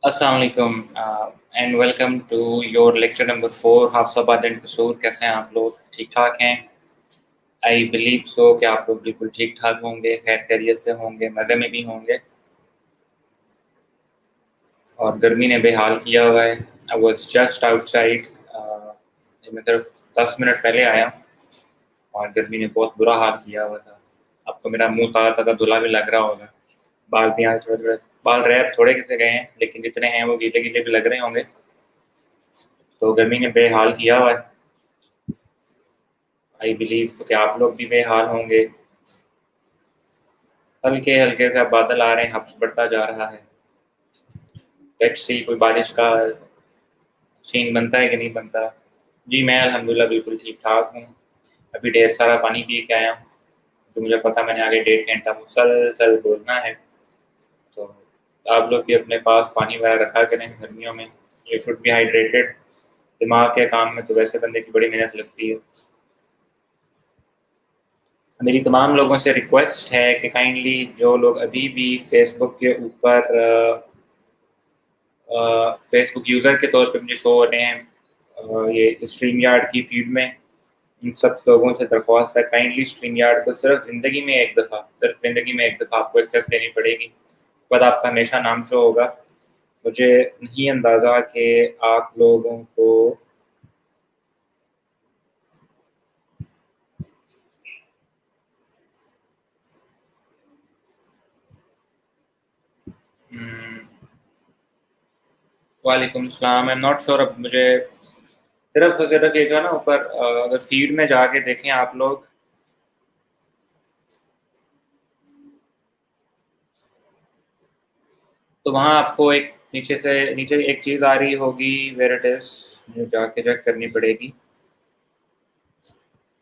अस्सलाम वालेकुम and welcome to your lecture number 4 Hafizabad and Kasur. कैसे हैं आप लोग? ठीक ठाक हैं? आई बिलीव सो कि आप लोग बिल्कुल ठीक ठाक होंगे, खैर खैरियत से होंगे, मज़े में भी होंगे। और गर्मी ने बेहाल किया हुआ है। आई वॉज जस्ट आउटसाइड, मैं सिर्फ 10 मिनट पहले आया हूँ और गर्मी ने बहुत बुरा हाल किया हुआ था। आपको मेरा मुंह ताज़ा ताज़ा धुला भी लग रहा होगा। बाल भी यहाँ थोड़े थोड़े बाल रैप थोड़े कितने गए हैं, लेकिन जितने हैं वो गीले गीले भी लग रहे होंगे। तो गर्मी ने बेहाल किया हुआ है। आई बिलीव कि आप लोग भी बेहाल होंगे। हल्के हल्के से बादल आ रहे हैं, हब्स बढ़ता जा रहा है। लेट्स सी कोई बारिश का सीन बनता है कि नहीं बनता। जी मैं अल्हम्दुलिल्लाह बिल्कुल ठीक ठाक हूँ। अभी ढेर सारा पानी पी के आया हूँ, तो मुझे पता मैंने आगे 1.5 घंटा मुसलसल बोलना है। तो आप लोग भी अपने पास पानी वगैरह रखा करें गर्मियों में। You should B hydrated. दिमाग के काम में तो वैसे बंदे की बड़ी मेहनत लगती है। मेरी तमाम लोगों से रिक्वेस्ट है कि काइंडली जो लोग अभी भी फेसबुक के ऊपर फेसबुक यूज़र के तौर पे मुझे शो हो रहे हैं, ये स्ट्रीम यार्ड की फीड में, इन सब लोगों से दरख्वास्त है काइंडली स्ट्रीम यार्ड को सिर्फ ज़िंदगी में एक दफ़ा आपको एक्सेस देनी पड़ेगी। बाद आपका हमेशा नाम शो होगा। मुझे नहीं अंदाज़ा कि आप लोगों को वालेकुम सलाम। आई एम नॉट श्योर। अब मुझे सिर्फ ये जो है ना ऊपर, अगर फीड में जाके देखें आप लोग, तो वहाँ आपको एक नीचे एक चीज़ आ रही होगी। वेयर इट इज़, मुझे जाके चेक करनी पड़ेगी।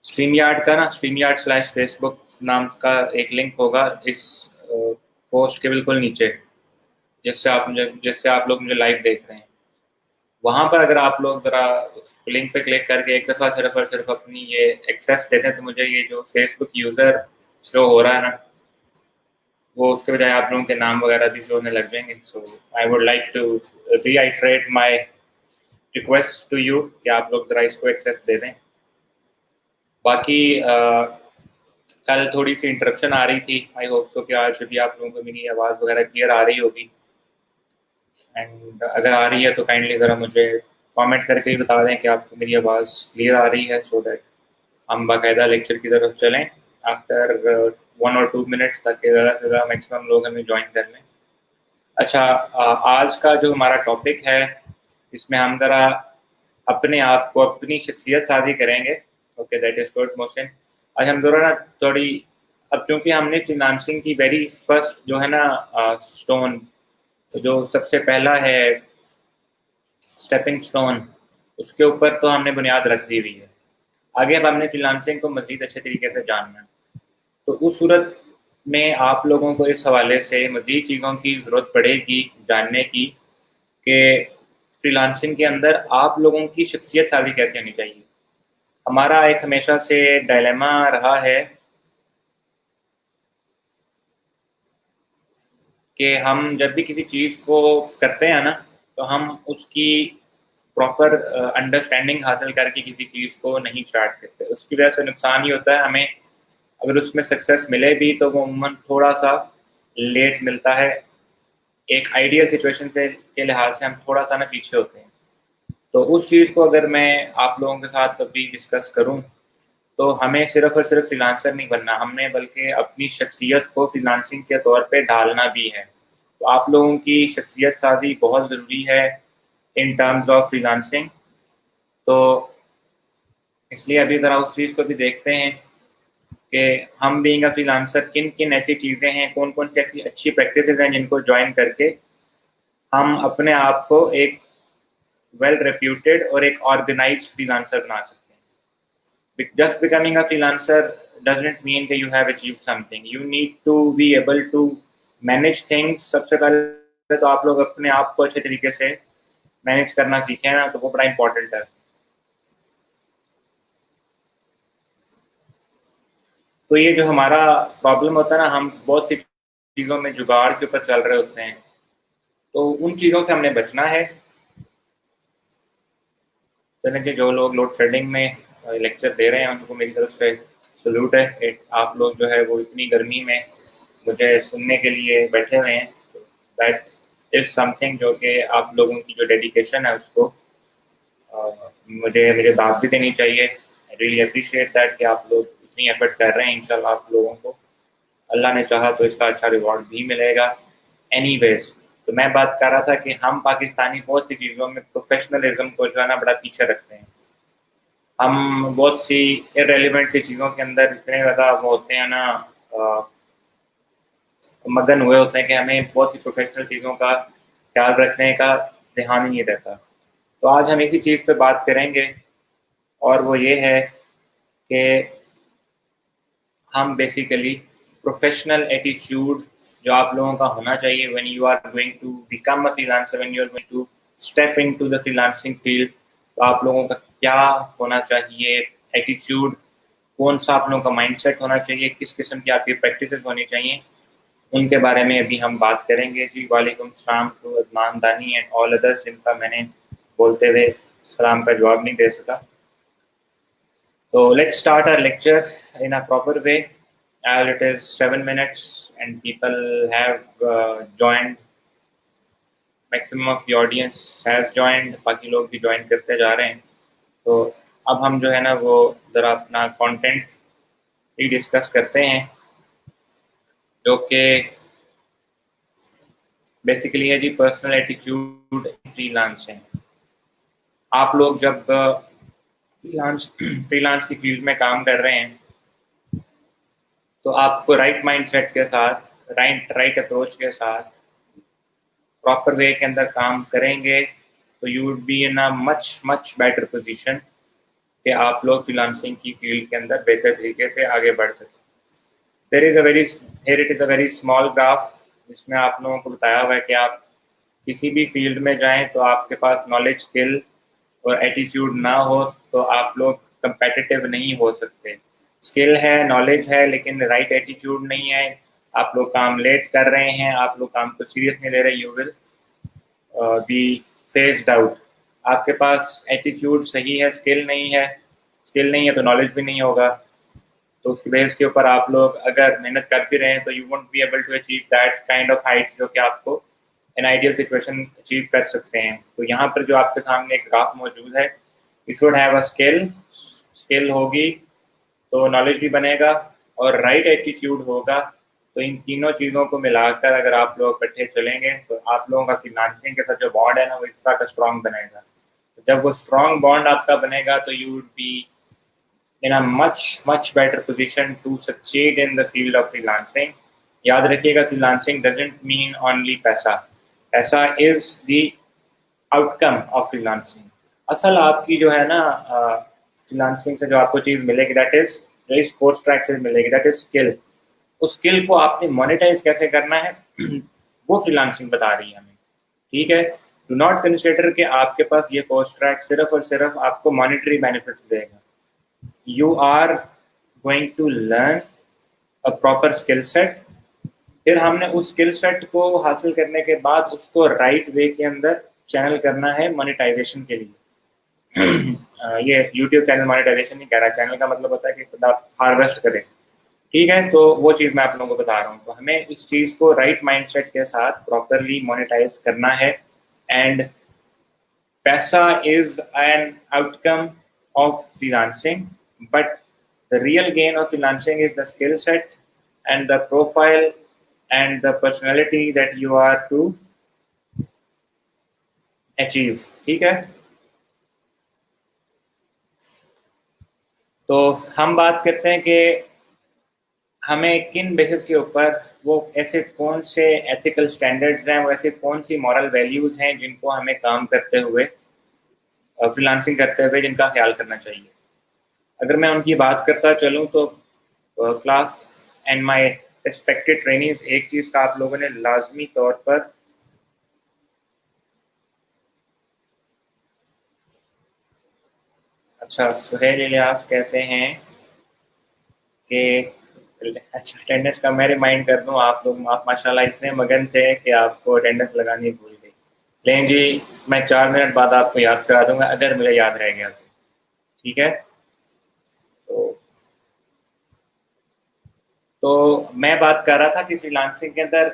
स्ट्रीम यार्ड का ना, स्ट्रीम यार्ड स्लैश फेसबुक नाम का एक लिंक होगा इस पोस्ट के बिल्कुल नीचे, जिससे आप लोग मुझे लाइव देख रहे हैं। वहाँ पर अगर आप लोग ज़रा उस लिंक पे क्लिक करके एक दफ़ा सिर्फ और सिर्फ अपनी ये एक्सेस दे दें, तो मुझे ये जो फेसबुक यूज़र शो हो रहा है ना, वो उसके बजाय आप लोगों के नाम वगैरह भी शो होने लग जाएंगे। So I would like to reiterate my request to you कि आप लोग ज़रा इसको एक्सेस दे दें। बाकी कल थोड़ी सी इंटरप्शन आ रही थी। आई होप सो कि आज भी आप लोगों को मेरी आवाज़ वगैरह क्लियर आ रही होगी। एंड अगर आ रही है तो काइंडली ज़रा मुझे कमेंट करके ही बता दें कि आपको मेरी आवाज़ क्लियर आ रही है, सो दैट हम बाकायदा लेक्चर की तरफ चलें आफ्टर 1 और 2 मिनट्स, ताकि ज़्यादा से ज़्यादा मैक्सिमम लोग हमें ज्वाइन कर लें। अच्छा, आज का जो हमारा टॉपिक है, इसमें हम ज़रा अपने आप को, अपनी शख्सियत साझी करेंगे। Okay, that is good motion. आज हम ज़रा ना थोड़ी, अब चूँकि हमने फ्रीलांसिंग की वेरी फर्स्ट जो है ना स्टोन, जो सबसे पहला है स्टेपिंग स्टोन, उसके ऊपर तो हमने बुनियाद रख दी हुई है। आगे अब हमने फ्रीलांसिंग को मज़ीद अच्छे तरीके से जानना है। तो उस सूरत में आप लोगों को इस हवाले से मज़ीद चीज़ों की ज़रूरत पड़ेगी जानने की, कि फ्रीलांसिंग के अंदर आप लोगों की शख्सियत साज़ी कैसे होनी चाहिए। हमारा एक हमेशा से डायलेमा रहा है कि हम जब भी किसी चीज़ को करते हैं ना, तो हम उसकी प्रॉपर अंडरस्टैंडिंग हासिल करके किसी चीज़ को नहीं स्टार्ट करते। उसकी वजह से नुकसान ही होता है हमें। अगर उसमें सक्सेस मिले भी तो वो अमूमन थोड़ा सा लेट मिलता है। एक आइडियल सिचुएशन के लिहाज से हम थोड़ा सा ना पीछे होते हैं। तो उस चीज़ को अगर मैं आप लोगों के साथ अभी डिस्कस करूं, तो हमें सिर्फ और सिर्फ फ्रीलांसर नहीं बनना, हमने बल्कि अपनी शख्सियत को फ्रीलांसिंग के तौर पे ढालना भी है। तो आप लोगों की शख्सियत साजी बहुत ज़रूरी है इन टर्म्स ऑफ फ्रीलांसिंग। तो इसलिए अभी ज़रा उस चीज़ को भी देखते हैं कि हम बीइंग अ फ्रीलांसर किन किन ऐसी चीज़ें हैं, कौन कौन सी ऐसी अच्छी प्रैक्टिसेस हैं जिनको ज्वाइन करके हम अपने आप को एक वेल रेप्यूटेड और एक ऑर्गेनाइज्ड फ्रीलांसर बना सकते हैं। Just becoming a freelancer doesn't mean that you have achieved something. You need to be able to manage things. सबसे पहले तो आप लोग अपने आप को अच्छे तरीके से मैनेज करना सीखें ना, तो वो बड़ा इंपॉर्टेंट है। तो ये जो हमारा प्रॉब्लम होता है ना, हम बहुत सी चीज़ों में जुगाड़ के ऊपर चल रहे होते हैं। तो उन चीज़ों से हमने बचना है। चलें कि जो लोग लोड शेडिंग में लेक्चर दे रहे हैं उनको मेरी तरफ से सल्यूट है। आप लोग जो है वो इतनी गर्मी में मुझे सुनने के लिए बैठे हुए हैं। दैट इज़ समथिंग जो कि आप लोगों की जो डेडिकेशन है उसको मुझे मुझे दाद भी देनी चाहिए। आई रियली अप्रिशिएट दैट कि आप लोग इतनी एफर्ट कर रहे हैं। इंशाल्लाह आप लोगों को अल्लाह ने चाहा तो इसका अच्छा रिवॉर्ड भी मिलेगा। एनीवेज, तो मैं बात कर रहा था कि हम पाकिस्तानी बहुत सी चीज़ों में प्रोफेशनलिज्म को जो है ना बड़ा पीछे रखते हैं। हम बहुत सी इररेलेवेंट सी चीज़ों के अंदर इतने ज़्यादा वो होते हैं ना, मगन हुए होते हैं कि हमें बहुत सी प्रोफेशनल चीज़ों का ख्याल रखने का ध्यान ही नहीं रहता। तो आज हम इसी चीज़ पे बात करेंगे और वो ये है कि हम बेसिकली प्रोफेशनल एटीट्यूड जो आप लोगों का होना चाहिए when you are going to become a freelancer, when you are going to step into the freelancing field, तो आप लोगों का क्या होना चाहिए एटीट्यूड, कौन सा आप लोगों का माइंडसेट होना चाहिए, किस किस्म की आपकी प्रैक्टिसेस होनी चाहिए, उनके बारे में अभी हम बात करेंगे। जी वालेकुम सलाम टू अदनान दानी एंड ऑल अदर्स जिनका मैंने बोलते हुए सलाम का जवाब नहीं दे सका। So let's start our lecture in a proper way, as it is 7 minutes and people have joined. Maximum of the audience has joined. बाकी लोग भी join करते जा रहे हैं। तो अब हम जो है ना वो ज़रा अपना content ही discuss करते हैं, जो कि basically है जी personal attitude freelancing। आप लोग जब फ्रीलांस की फील्ड में काम कर रहे हैं तो आपको राइट माइंडसेट के साथ, राइट अप्रोच के साथ, प्रॉपर वे के अंदर काम करेंगे तो you would be in a much much better position कि आप लोग फ्रीलांसिंग की फील्ड के अंदर बेहतर तरीके से आगे बढ़ सकें। Here it is a very small graph जिसमें आप लोगों को बताया हुआ है कि आप किसी भी फील्ड में जाएं तो आपके पास नॉलेज, स्किल और एटीट्यूड ना हो तो आप लोग कंपेटिटिव नहीं हो सकते। स्किल है, नॉलेज है, लेकिन राइट एटीट्यूड नहीं है, आप लोग काम लेट कर रहे हैं, आप लोग काम को सीरियस नहीं ले रहे, you will be faced out. आपके पास एटीट्यूड सही है, स्किल नहीं है, स्किल नहीं है तो नॉलेज भी नहीं होगा। तो उसकी बेस के ऊपर आप लोग अगर मेहनत कर भी रहे हैं तो you won't be able to achieve that kind of heights जो कि आपको एन आइडियल सिचुएशन अचीव कर सकते हैं। तो यहाँ पर जो आपके सामने एक ग्राफ मौजूद है, you should have a skill, skill होगी तो नॉलेज भी बनेगा और राइट एटीट्यूड होगा। तो इन तीनों चीज़ों को मिलाकर अगर आप लोग इकट्ठे चलेंगे तो आप लोगों का फ्रीलांसिंग के साथ जो बॉन्ड है ना वो इस तरह का स्ट्रॉन्ग बनेगा। तो जब वो स्ट्रॉन्ग बॉन्ड आपका बनेगा तो you would B in a much better position to succeed in the field of freelancing। याद रखिएगा freelancing doesn't mean only पैसा, पैसा is the outcome of freelancing। असल आपकी जो है ना freelancing से जो आपको चीज़ मिलेगी that is जो इस कोर्स ट्रैक से मिलेगी that is skill। उस स्किल को आपने मोनेटाइज कैसे करना है वो फ्रीलांसिंग बता रही है हमें। ठीक है, डू नॉट कंसिडर कि आपके पास ये कोर्स ट्रैक सिर्फ और सिर्फ आपको मॉनेटरी बेनिफिट्स देगा। You are going to learn a proper skill set। फिर हमने उस स्किल सेट को हासिल करने के बाद उसको राइट वे के अंदर चैनल करना है मोनेटाइजेशन के लिए। ये YouTube चैनल मोनेटाइजेशन नहीं कह रहा, चैनल का मतलब होता है कि खुद आप हार्वेस्ट करें। ठीक है, तो वो चीज़ मैं आप लोगों को बता रहा हूँ। तो हमें इस चीज़ को राइट माइंडसेट के साथ प्रॉपरली मोनेटाइज करना है। एंड पैसा is an outcome of freelancing, but the real gain of freelancing is the skill set and the profile and the personality that you are to achieve। ठीक है, तो हम बात करते हैं कि हमें किन बेसिस के ऊपर वो ऐसे कौन से एथिकल स्टैंडर्ड्स हैं, वो ऐसे कौन सी मॉरल वैल्यूज़ हैं जिनको हमें काम करते हुए, फ्रीलांसिंग करते हुए जिनका ख्याल करना चाहिए। अगर मैं उनकी बात करता चलूँ तो class and my respected trainings, एक चीज़ का आप लोगों ने लाजमी तौर पर अच्छा, सुहेल इलियास कहते हैं कि अच्छा अटेंडेंस का मैं रिमाइंड कर दूं, आप लोग आप माशाल्लाह इतने मगन थे कि आपको अटेंडेंस लगानी भूल गई। लेकिन जी मैं 4 मिनट बाद आपको याद करा दूंगा अगर मुझे याद रह गया तो, ठीक है। तो मैं बात कर रहा था कि फ्रीलांसिंग के अंदर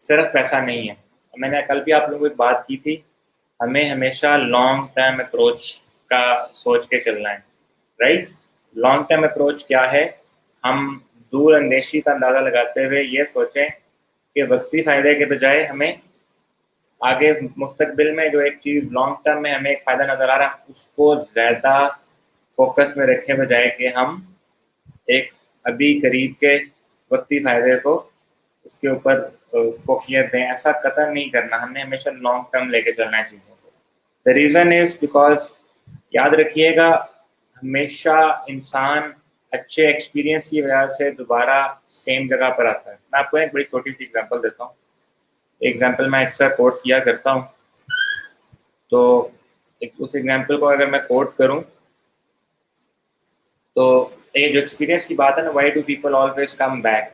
सिर्फ पैसा नहीं है। मैंने कल भी आप लोगों को बात की थी, हमें हमेशा लॉन्ग टर्म अप्रोच का सोच के चलना है, राइट। लॉन्ग टर्म अप्रोच क्या है? हम दूर अंदेशी का अंदाज़ा लगाते हुए ये सोचें कि वक्ती फ़ायदे के बजाय हमें आगे मुस्तकबिल में जो एक चीज़ लॉन्ग टर्म में हमें एक फ़ायदा नज़र आ रहा है उसको ज़्यादा फोकस में रखे, बजाय कि हम एक अभी करीब के वक्ती फ़ायदे को उसके ऊपर फोकियत दें। ऐसा कतई नहीं करना, हमने हमेशा लॉन्ग टर्म लेके चलना है चीज़ों को। द रीज़न इज़ बिकॉज याद रखिएगा, हमेशा इंसान अच्छे एक्सपीरियंस की वजह से दोबारा सेम जगह पर आता है। मैं आपको एक बड़ी छोटी सी एग्जांपल देता हूँ। एग्जांपल मैं अक्सर कोट किया करता हूँ, तो उस एग्जांपल को अगर मैं कोट करूँ तो ये जो एक्सपीरियंस की बात है ना, why do people always come back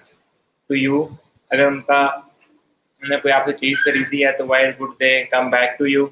to you, अगर उन्होंने कोई आपसे चीज़ खरीदी है तो why would they come back to you.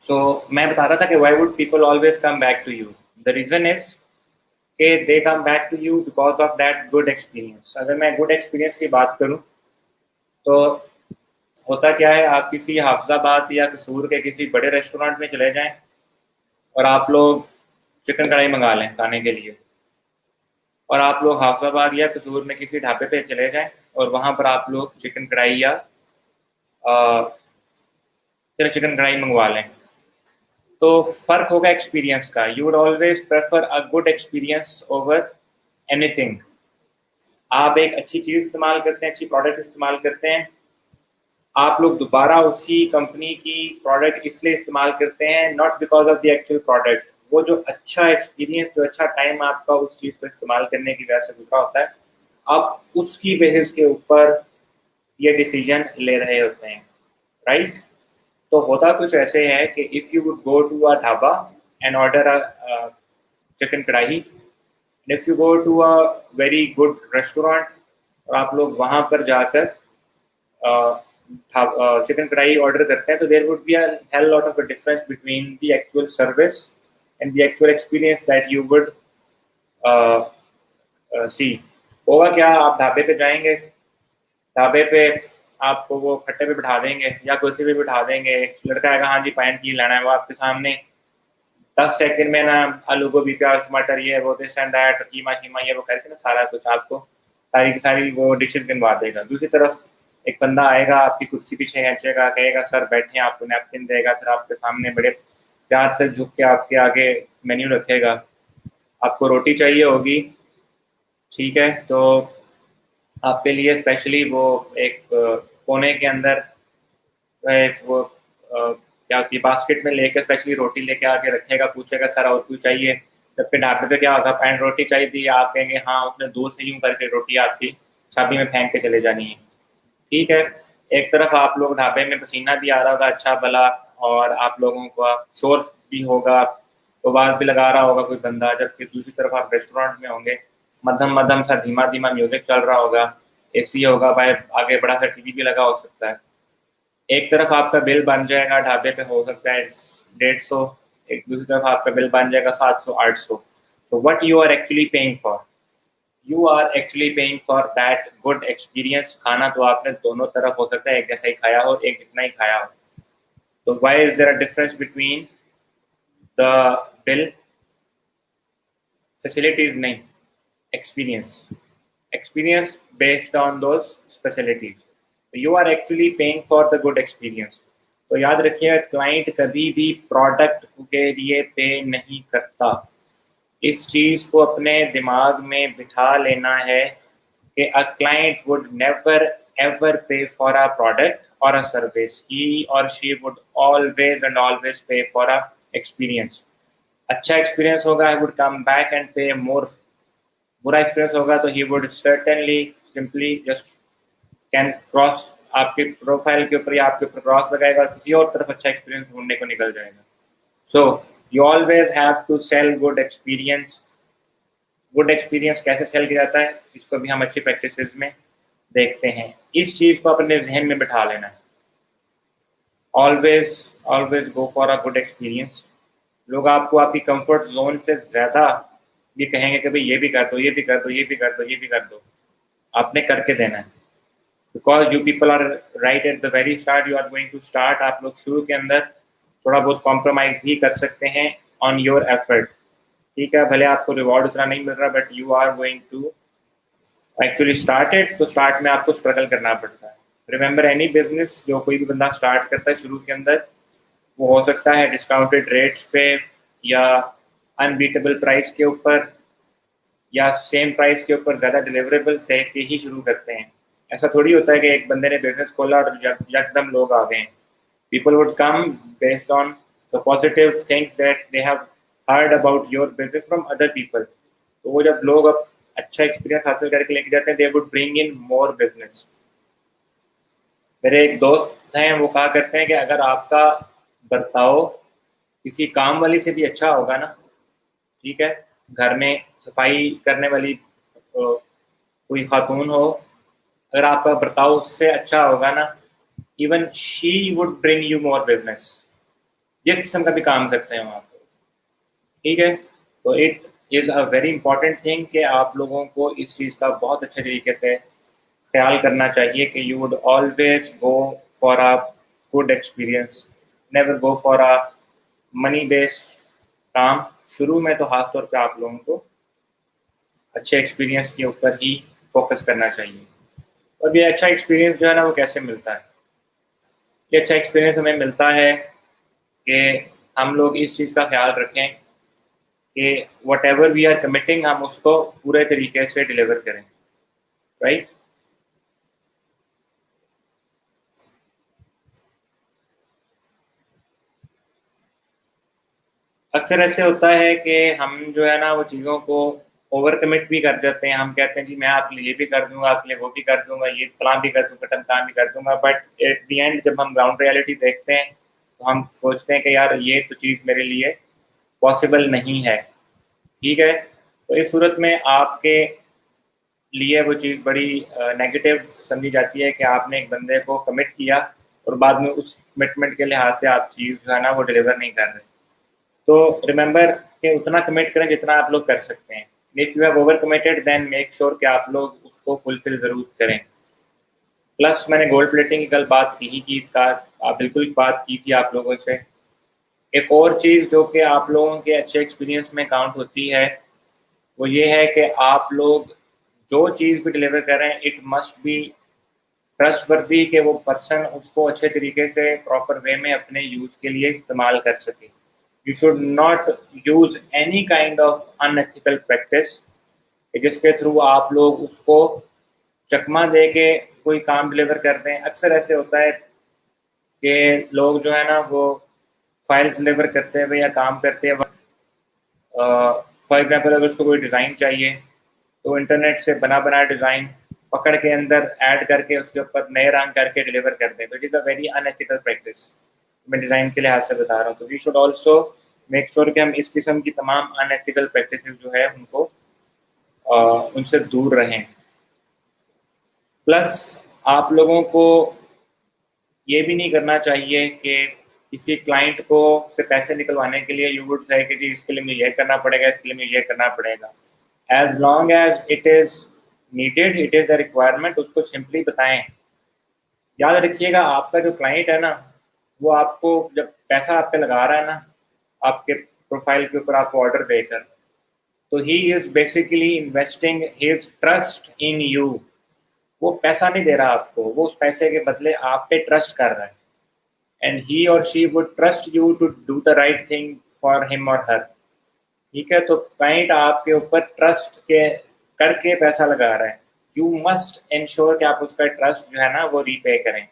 So मैं बता रहा था कि why would people always come back to you. The reason is कि they come back to you because of that good experience. अगर मैं गुड एक्सपीरियंस की बात करूँ तो होता क्या है, आप किसी हाफिजाबाद या कसूर के किसी बड़े रेस्टोरेंट में चले जाएं और आप लोग चिकन कढ़ाई मंगा लें खाने के लिए, और आप लोग हाफिजाबाद या कसूर में किसी ढाबे पे चले जाएं और वहाँ पर आप लोग चिकन कढ़ाई या चिकन कढ़ाई मंगवा लें, तो फ़र्क होगा एक्सपीरियंस का। You would always prefer a good experience over anything. आप एक अच्छी चीज़ इस्तेमाल करते हैं, अच्छी प्रोडक्ट इस्तेमाल करते हैं, आप लोग दोबारा उसी कंपनी की प्रोडक्ट इसलिए इस्तेमाल करते हैं not because of the actual product. वो जो अच्छा एक्सपीरियंस, जो अच्छा टाइम आपका उस चीज़ को इस्तेमाल करने की वजह से गुजरा होता है, आप उसकी बेसिस के ऊपर ये डिसीजन ले रहे होते हैं, राइट। तो होता कुछ ऐसे है कि if you would go to a dhaba and order a chicken kadai, if you go to a very good restaurant और आप लोग वहाँ पर जाकर चिकन कढ़ाई ऑर्डर करते हैं, तो there would be a hell lot of a difference between the actual service and the actual experience that you would see. होगा क्या, आप ढाबे पे जाएंगे, ढाबे पे आपको वो खट्टे पे बिठा देंगे या कुर्सी पे बिठा देंगे, एक लड़का आएगा, हाँ जी पैंट की लेना है, वो आपके सामने 10 सेकंड में ना आलू गोभी प्याज टमाटर ये वो दिस एंड दैट कीमा शीमा ये वो करके ना सारा कुछ आपको सारी की सारी वो डिशेज गिनवा देगा। दूसरी तरफ एक बंदा आएगा, आपकी कुर्सी पीछे खींचेगा, कहेगा सर बैठे, आपको नैपकिन देगा, फिर आपके सामने बड़े प्यार से झुक के आपके आगे मेन्यू रखेगा। आपको रोटी चाहिए होगी, ठीक है, तो आपके लिए स्पेशली वो एक कोने के अंदर एक वो क्या होती है बास्केट में लेकर स्पेशली रोटी लेके आके रखेगा, पूछेगा सर और कुछ चाहिए। जबकि ढाबे पे क्या होगा, पैन रोटी चाहिए थी, आप कहेंगे हाँ, उसने दूर से यूं करके रोटी आपकी चाबी में फेंक के चले जानी है, ठीक है। एक तरफ आप लोग ढाबे में पसीना भी आ रहा होगा अच्छा भला, और आप लोगों का शोर भी होगा, तो आवाज़ भी लगा रहा होगा कोई बंदा, जबकि दूसरी तरफ आप रेस्टोरेंट में होंगे, मध्यम मध्यम सा धीमा धीमा म्यूजिक चल रहा होगा, एसी होगा, बाहर आगे बड़ा सा टीवी भी लगा हो सकता है। एक तरफ आपका बिल बन जाएगा ढाबे पे हो सकता है 150, एक दूसरी तरफ आपका बिल बन जाएगा 700 800। तो what you are actually paying for, you are actually paying for that good experience. खाना तो आपने दोनों तरफ हो सकता है एक जैसा ही खाया हो, एक जितना ही खाया हो, तो why is there a difference between the bill? Facilities नहीं, experience, experience based on those facilities. You are actually paying for the good experience. तो याद रखिए, क्लाइंट कभी भी प्रोडक्ट के लिए पे नहीं करता। इस चीज़ को अपने दिमाग में बिठा लेना है कि a client would never ever pay for a product or a service. He or she would always and always pay for a experience. अच्छा एक्सपीरियंस होगा, I would come back and पे मोर। बुरा एक्सपीरियंस होगा तो he would certainly simply just can cross आपके profile के ऊपर या आपके ऊपर क्रॉस लगाएगा और किसी और तरफ अच्छा एक्सपीरियंस ढूंढने को निकल जाएगा। So you always have to sell good experience. Good experience कैसे सेल किया जाता है इसको भी हम अच्छी प्रैक्टिसेस में देखते हैं। इस चीज को अपने जहन में बिठा लेना है। Always always go for a good experience. लोग आपको आपकी कंफर्ट जोन से ज्यादा ये कहेंगे कि भाई ये भी कर दो, ये भी कर दो, ये भी कर दो, ये भी कर दो। आपने करके देना है। Because you people are right at the very start, you are going to start. आप लोग शुरू के अंदर थोड़ा बहुत कॉम्प्रोमाइज भी कर सकते हैं ऑन योर एफर्ट। ठीक है, भले आपको रिवॉर्ड उतना नहीं मिल रहा, but you are going to actually started. तो स्टार्ट में आपको स्ट्रगल करना पड़ता है। रिमेंबर, एनी बिजनेस जो कोई भी बंदा स्टार्ट करता है शुरू के अंदर, वो हो सकता है डिस्काउंटेड रेट्स पे या अनबीटेबल प्राइस के ऊपर या सेम प्राइस के ऊपर ज़्यादा डिलीवरेबल दे के ही शुरू करते हैं। ऐसा थोड़ी होता है कि एक बंदे ने बिजनेस खोला और यकदम लोग आ गए। People would come based on the positive things that they have heard about your business from other people. तो वो जब लोग अब अच्छा एक्सपीरियंस हासिल करके लेके जाते हैं, they would bring in more business. मेरे एक दोस्त हैं, वो कहा करते हैं कि अगर आपका बर्ताव किसी काम वाली से भी अच्छा होगा ना, ठीक है, घर में सफाई करने वाली कोई खातून हो, अगर आपका बर्ताव उससे अच्छा होगा ना, even she would bring you more business, जिस किस्म का भी काम करते हैं वहाँ पे। ठीक है, तो it is a very important thing कि आप लोगों को इस चीज़ का बहुत अच्छे तरीके से ख्याल करना चाहिए कि you would always go for a good experience, never go for a money based काम। शुरू में तो खास तौर पे आप लोगों को अच्छे एक्सपीरियंस के ऊपर ही फोकस करना चाहिए। और ये अच्छा एक्सपीरियंस जो है ना, वो कैसे मिलता है? ये अच्छा एक्सपीरियंस हमें मिलता है कि हम लोग इस चीज़ का ख्याल रखें कि whatever we are committing, हम उसको पूरे तरीके से डिलीवर करें। राइट? अक्सर ऐसे होता है कि हम जो है ना वो चीज़ों को ओवर कमिट भी कर जाते हैं। हम कहते हैं जी मैं आपके लिए ये भी कर दूंगा, आपके लिए वो भी कर दूंगा, ये फलां भी कर दूंगा, टमकान भी कर दूंगा, बट एट द एंड जब हम ग्राउंड रियलिटी देखते हैं तो हम सोचते हैं कि यार ये तो चीज़ मेरे लिए पॉसिबल नहीं है। ठीक है, तो इस सूरत में आपके लिए वो चीज़ बड़ी नेगेटिव समझी जाती है कि आपने एक बंदे को कमिट किया और बाद में उस कमिटमेंट के लिहाज से आप चीज़ जो है ना वो डिलीवर नहीं कर रहे। तो रिमेंबर कि उतना कमिट करें जितना आप लोग कर सकते हैं। If you have over committed then make sure कि आप लोग उसको फुलफिल ज़रूर करें। प्लस मैंने गोल्ड प्लेटिंग की कल बात की ही की था, बिल्कुल बात की थी आप लोगों से। एक और चीज़ जो कि आप लोगों के अच्छे एक्सपीरियंस में काउंट होती है, वो ये है कि आप लोग जो चीज़ भी डिलीवर कर रहे हैं, इट मस्ट बी ट्रस्टवर्दी, कि वो पर्सन उसको अच्छे तरीके से प्रॉपर वे में अपने यूज़ के लिए इस्तेमाल कर सके। You should not use any kind of unethical practice जिसके थ्रू आप लोग उसको चकमा दे के कोई काम डिलीवर कर दें। अक्सर ऐसे होता है कि लोग जो है ना वो फाइल्स डिलीवर करते हुए या काम करते वक्त, फॉर एग्जांपल अगर उसको कोई डिज़ाइन चाहिए तो इंटरनेट से बना बनाया डिज़ाइन पकड़ के अंदर ऐड करके उसके ऊपर नए रंग करके डिलीवर कर दें, तो it is a very unethical practice. मैं डिज़ाइन के लिहाज से बता रहा हूँ। तो we should also make sure कि हम इस किस्म की तमाम अनएथिकल प्रैक्टिस जो है उनको उनसे दूर रहें। प्लस आप लोगों को ये भी नहीं करना चाहिए कि किसी क्लाइंट को से पैसे निकलवाने के लिए यू वुड से कि जी इसके लिए मुझे ये करना पड़ेगा, इसके लिए मुझे ये करना पड़ेगा। As long as it is needed, it is a requirement, उसको सिंपली बताएं। याद रखिएगा, आपका जो क्लाइंट है ना, वो आपको जब पैसा आप पे लगा रहा है ना, आपके प्रोफाइल के ऊपर आपको ऑर्डर देकर, तो he is basically investing his trust in you. वो पैसा नहीं दे रहा आपको, वो उस पैसे के बदले आप पे ट्रस्ट कर रहा है। एंड ही और she would trust you to do the right thing for him और हर। ठीक है, तो क्लाइंट आपके ऊपर ट्रस्ट के करके पैसा लगा रहा है। यू मस्ट इंश्योर कि आप उसका ट्रस्ट जो है ना वो रीपे करें।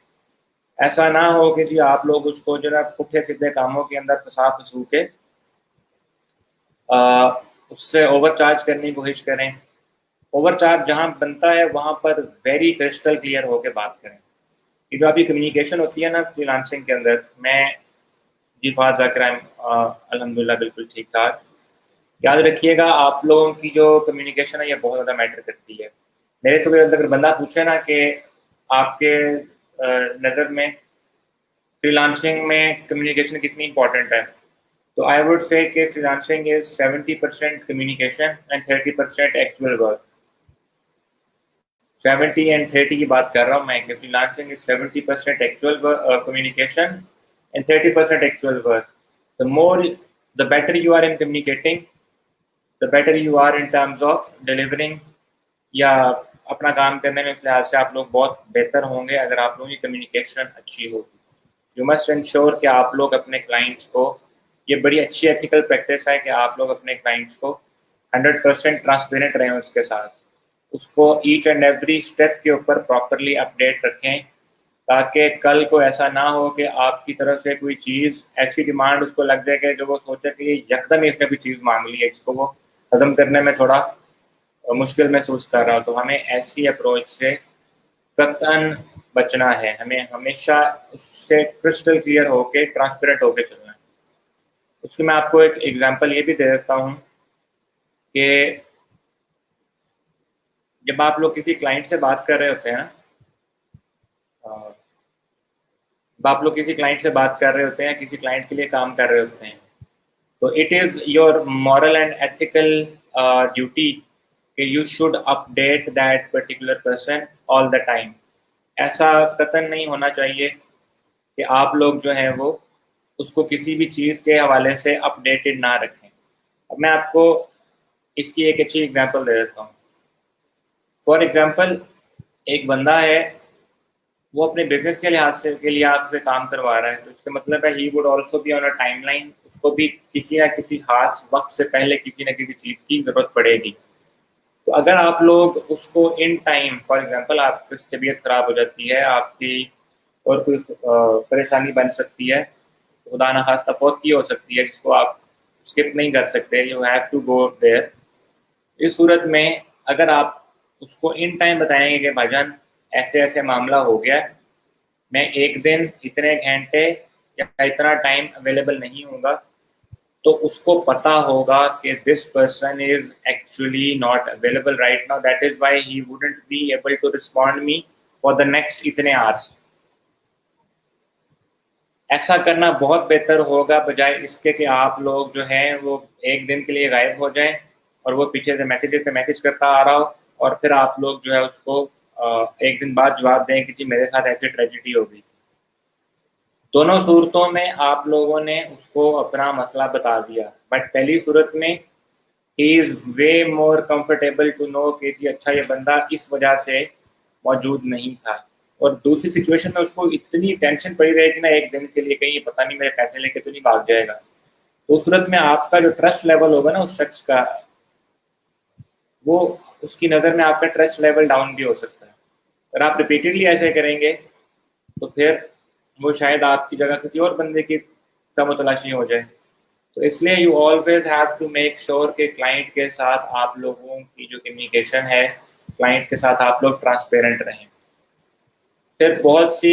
ऐसा ना हो कि जी आप लोग उसको जो है पुट्ठे सीधे कामों के अंदर फंसा फंसू के उससे ओवरचार्ज करने की कोशिश करें। ओवरचार्ज जहाँ बनता है वहाँ पर वेरी क्रिस्टल क्लियर होकर बात करें। ये जो आपकी कम्युनिकेशन होती है ना फ्रीलांसिंग के अंदर, मैं जी फात ज़ाकिर अल्हम्दुलिल्लाह बिल्कुल ठीक ठाक। याद रखिएगा आप लोगों की जो कम्युनिकेशन है ये बहुत ज़्यादा मैटर करती है। मेरे से अगर बंदा पूछे ना कि आपके नज़र में फ्रीलांसिंग में कम्युनिकेशन कितनी इंपॉर्टेंट है, तो आई वुड से कि freelancing is 70% communication and 30% actual work. 70 and 30 की बात कर रहा हूँ मैं कि freelancing is 70% actual communication and 30% actual work. The more the better you are in communicating, the better you are in terms of delivering, या अपना काम करने में फिलहाल से आप लोग बहुत बेहतर होंगे अगर आप लोगों की कम्युनिकेशन अच्छी होगी। यू मस्ट इंश्योर कि आप लोग अपने क्लाइंट्स को, ये बड़ी अच्छी एथिकल प्रैक्टिस है कि आप लोग अपने क्लाइंट्स को 100% ट्रांसपेरेंट रहें उसके साथ, उसको ईच एंड एवरी स्टेप के ऊपर प्रॉपरली अपडेट रखें, ताकि कल को ऐसा ना हो कि आपकी तरफ से कोई चीज़ ऐसी डिमांड उसको लग जाए कि जो वो सोचे कि ये यकदम ही इसने कोई चीज़ मांग ली है, इसको वो हजम करने में थोड़ा मुश्किल महसूस कर रहा हो। तो हमें ऐसी अप्रोच से कतन बचना है, हमें हमेशा उससे क्रिस्टल क्लियर होके ट्रांसपेरेंट होके चलना है। उसकी मैं आपको एक एग्जांपल ये भी दे देता हूँ कि जब आप लोग किसी क्लाइंट से बात कर रहे होते हैं ना, जब आप लोग किसी क्लाइंट से बात कर रहे होते हैं, किसी क्लाइंट के लिए काम कर रहे होते हैं, तो it is your moral and ethical duty कि you should update that particular person all the time. ऐसा कतन नहीं होना चाहिए कि आप लोग जो हैं वो उसको किसी भी चीज़ के हवाले से अपडेटेड ना रखें। अब मैं आपको इसकी एक अच्छी एग्जांपल दे देता हूँ। फॉर एग्जांपल, एक बंदा है, वो अपने बिजनेस के लिहाज से के लिए आपसे काम करवा रहा है, तो इसका मतलब है he would also be on a timeline, उसको भी किसी ना किसी खास वक्त से पहले किसी ना किसी चीज़ की ज़रूरत पड़ेगी। तो अगर आप लोग उसको इन टाइम, फॉर एग्जांपल आपकी तबीयत खराब हो जाती है, आपकी और कोई परेशानी बन सकती है, खुदा ना खास्ता फौत की हो सकती है जिसको आप स्किप नहीं कर सकते, you have to go there. इस सूरत में अगर आप उसको इन टाइम बताएंगे कि भाईजान ऐसे ऐसे मामला हो गया, मैं एक दिन इतने घंटे या इतना टाइम अवेलेबल नहीं होगा, तो उसको पता होगा कि this person is actually not available right now, that is why he wouldn't be able to respond me for the next इतने आवर्स। ऐसा करना बहुत बेहतर होगा बजाय इसके कि आप लोग जो हैं वो एक दिन के लिए गायब हो जाएं और वो पीछे से मैसेजेस पे मैसेज करता आ रहा हो, और फिर आप लोग जो है उसको एक दिन बाद जवाब दें कि जी मेरे साथ ऐसी ट्रेजिडी हो गई। दोनों सूरतों में आप लोगों ने उसको अपना मसला बता दिया, बट पहली सूरत में he is way more comfortable to know कि जी अच्छा ये बंदा इस वजह से मौजूद नहीं था, और दूसरी सिचुएशन में उसको इतनी टेंशन पड़ी रहेगी ना एक दिन के लिए, कहीं पता नहीं मेरे पैसे लेके तो नहीं भाग जाएगा। तो उस सूरत में आपका जो ट्रस्ट लेवल होगा ना उस शख्स का, वो उसकी नज़र में आपका ट्रस्ट लेवल डाउन भी हो सकता है। अगर आप रिपीटेडली ऐसे करेंगे तो फिर वो शायद आपकी जगह किसी और बंदे की तलाशी हो जाए। तो इसलिए you always have to make sure कि क्लाइंट के साथ आप लोगों की जो कम्युनिकेशन है, क्लाइंट के साथ आप लोग ट्रांसपेरेंट रहें। फिर बहुत सी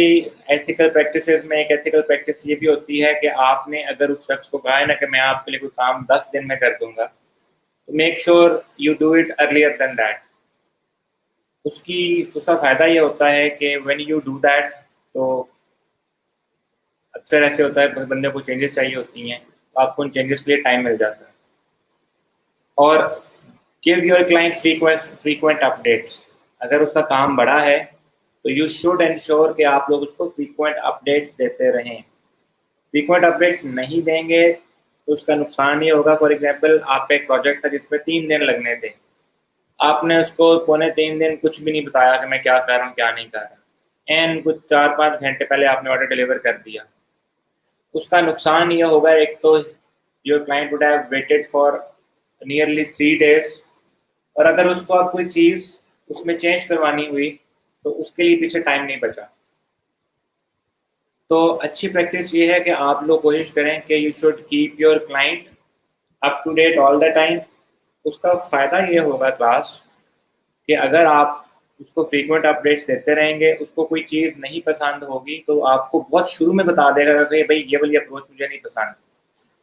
एथिकल प्रैक्टिसेस में एक एथिकल प्रैक्टिस ये भी होती है कि आपने अगर उस शख्स को कहा है ना कि मैं आपके लिए कोई काम 10 दिन में कर दूंगा, तो make sure you do it earlier than that. उसका फ़ायदा ये होता है कि व्हेन यू डू दैट, तो अक्सर ऐसे होता है बंदे को चेंजेस चाहिए होती हैं, तो आपको उन चेंजेस के लिए टाइम मिल जाता है। और give your client frequent updates. अगर उसका काम बड़ा है तो यू शुड इंश्योर कि आप लोग उसको फ्रीक्वेंट अपडेट्स देते रहें। फ्रीक्वेंट अपडेट्स नहीं देंगे तो उसका नुकसान ये होगा, फॉर एग्जांपल आपका एक प्रोजेक्ट था जिसमें 3 दिन लगने थे, आपने उसको पौने 3 दिन कुछ भी नहीं बताया कि मैं क्या कर रहा हूँ क्या नहीं कर रहा, एंड कुछ 4-5 घंटे पहले आपने ऑर्डर डिलीवर कर दिया। उसका नुकसान ये होगा, एक तो your client would have waited for nearly 3 days, और अगर उसको आप कोई चीज़ उसमें चेंज करवानी हुई तो उसके लिए पीछे टाइम नहीं बचा। तो अच्छी प्रैक्टिस ये है कि आप लोग कोशिश करें कि you should keep your client up to date all the time, उसका फ़ायदा ये होगा क्लास कि अगर आप उसको फ्रीक्वेंट अपडेट्स देते रहेंगे, उसको कोई चीज़ नहीं पसंद होगी तो आपको बहुत शुरू में बता देगा कि भाई ये वाली अप्रोच मुझे नहीं पसंद।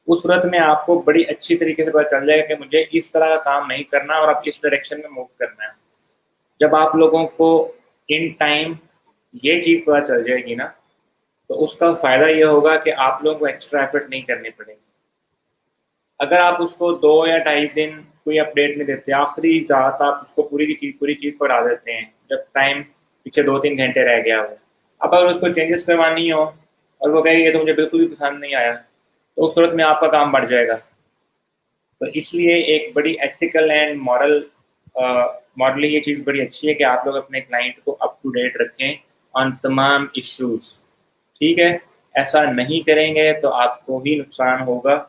उस सूरत में आपको बड़ी अच्छी तरीके से पता चल जाएगा कि मुझे इस तरह का काम नहीं करना और अब इस डायरेक्शन में मूव करना है। जब आप लोगों को इन टाइम ये चीज़ पता चल जाएगी ना, तो उसका फ़ायदा ये होगा कि आप लोगों को एक्स्ट्रा एफर्ट नहीं करनी पड़ेगी। अगर आप उसको 2 या ढाई दिन कोई अपडेट नहीं देते, आखिरी रात आप उसको पूरी चीज़ पढ़ा देते हैं, जब टाइम पीछे 2-3 घंटे रह गया हो। अब अगर उसको चेंजेस करवानी हो और वो कहे ये तो मुझे बिल्कुल भी पसंद नहीं आया, तो उस सूरत में आपका काम बढ़ जाएगा। तो इसलिए एक बड़ी एथिकल एंड मॉरली ये चीज़ बड़ी अच्छी है कि आप लोग अपने क्लाइंट को अप टू डेट रखें ऑन तमाम इश्यूज़, ठीक है? ऐसा नहीं करेंगे तो आपको ही नुकसान होगा।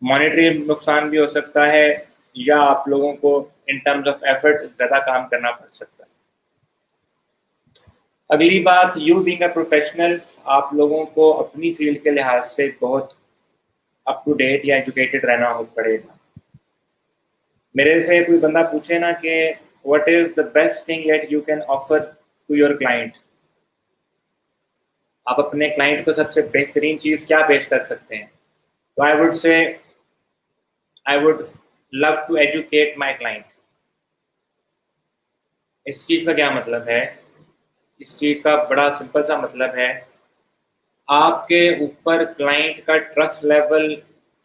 मॉनेटरी नुकसान भी हो सकता है या आप लोगों को इन टर्म्स ऑफ एफर्ट ज़्यादा काम करना पड़ सकता है। अगली बात, यू बीइंग अ प्रोफेशनल, आप लोगों को अपनी फील्ड के लिहाज से बहुत अप टू डेट या एजुकेटेड रहना हो पड़ेगा। मेरे से कोई बंदा पूछे ना कि what is the best thing that you can offer to your client, आप अपने क्लाइंट को सबसे बेहतरीन चीज़ क्या पेश कर सकते हैं? तो I would say I would love to educate my client. इस चीज़ का क्या मतलब है? इस चीज़ का बड़ा सिंपल सा मतलब है, आपके ऊपर क्लाइंट का ट्रस्ट लेवल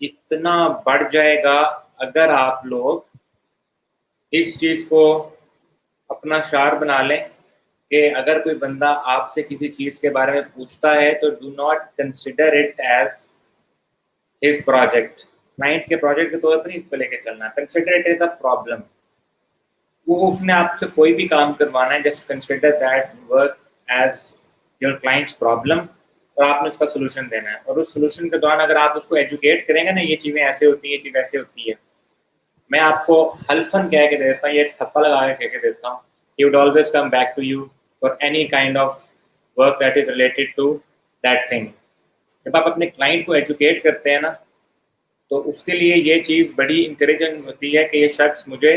इतना बढ़ जाएगा अगर आप लोग इस चीज़ को अपना शार बना लें कि अगर कोई बंदा आपसे किसी चीज़ के बारे में पूछता है तो do not consider it as his project. Client के प्रोजेक्ट के तौर पर नहीं इसको लेके चलना, consider it as a problem. वो उसने आपसे कोई भी काम करवाना है, just consider that work as your client's problem और आपने उसका सोल्यूशन देना है। और उस सोल्यूशन के दौरान अगर आप उसको एजुकेट करेंगे ना, ये चीज़ें ऐसे होती हैं, ये चीज़ ऐसे होती है, मैं आपको हल्फन कह के देता हूँ, ये ठप्पा लगा के कह के देता हूँ, he would always come back to you for any kind of work that is related to that thing। जब आप अपने क्लाइंट को एजुकेट करते हैं ना, तो उसके लिए ये चीज़ बड़ी इंकरेजिंग होती है कि ये शख्स मुझे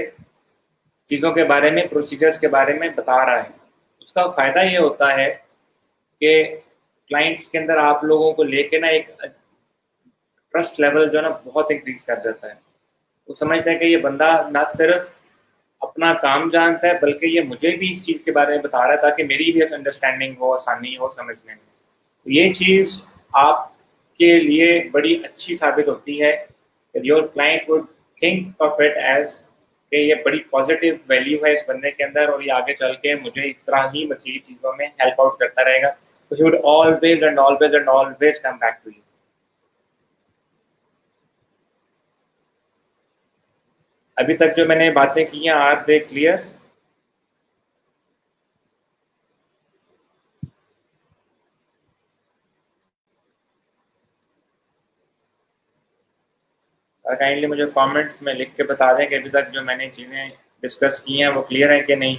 चीज़ों के बारे में, प्रोसीजर्स के बारे में बता रहा है। उसका फ़ायदा ये होता है कि क्लाइंट्स के अंदर आप लोगों को लेके ना एक ट्रस्ट लेवल जो है ना बहुत इंक्रीज कर जाता है। वो समझता है कि ये बंदा ना सिर्फ अपना काम जानता है बल्कि ये मुझे भी इस चीज़ के बारे में बता रहा है ताकि मेरी भी अंडरस्टैंडिंग हो, आसानी हो समझने में। तो ये चीज़ आपके लिए बड़ी अच्छी साबित होती है कि your client would think of it as कि ये बड़ी पॉजिटिव वैल्यू है इस बंदे के अंदर और ये आगे चल के मुझे इस तरह ही मज़ीद चीज़ों में हेल्प आउट करता रहेगा। तो he would always and always and always come back to you. अभी तक जो मैंने बातें की हैं, आर दे क्लियर? काइंडली मुझे कमेंट में लिख के बता दें कि अभी तक जो मैंने चीज़ें डिस्कस की हैं वो क्लियर हैं कि नहीं।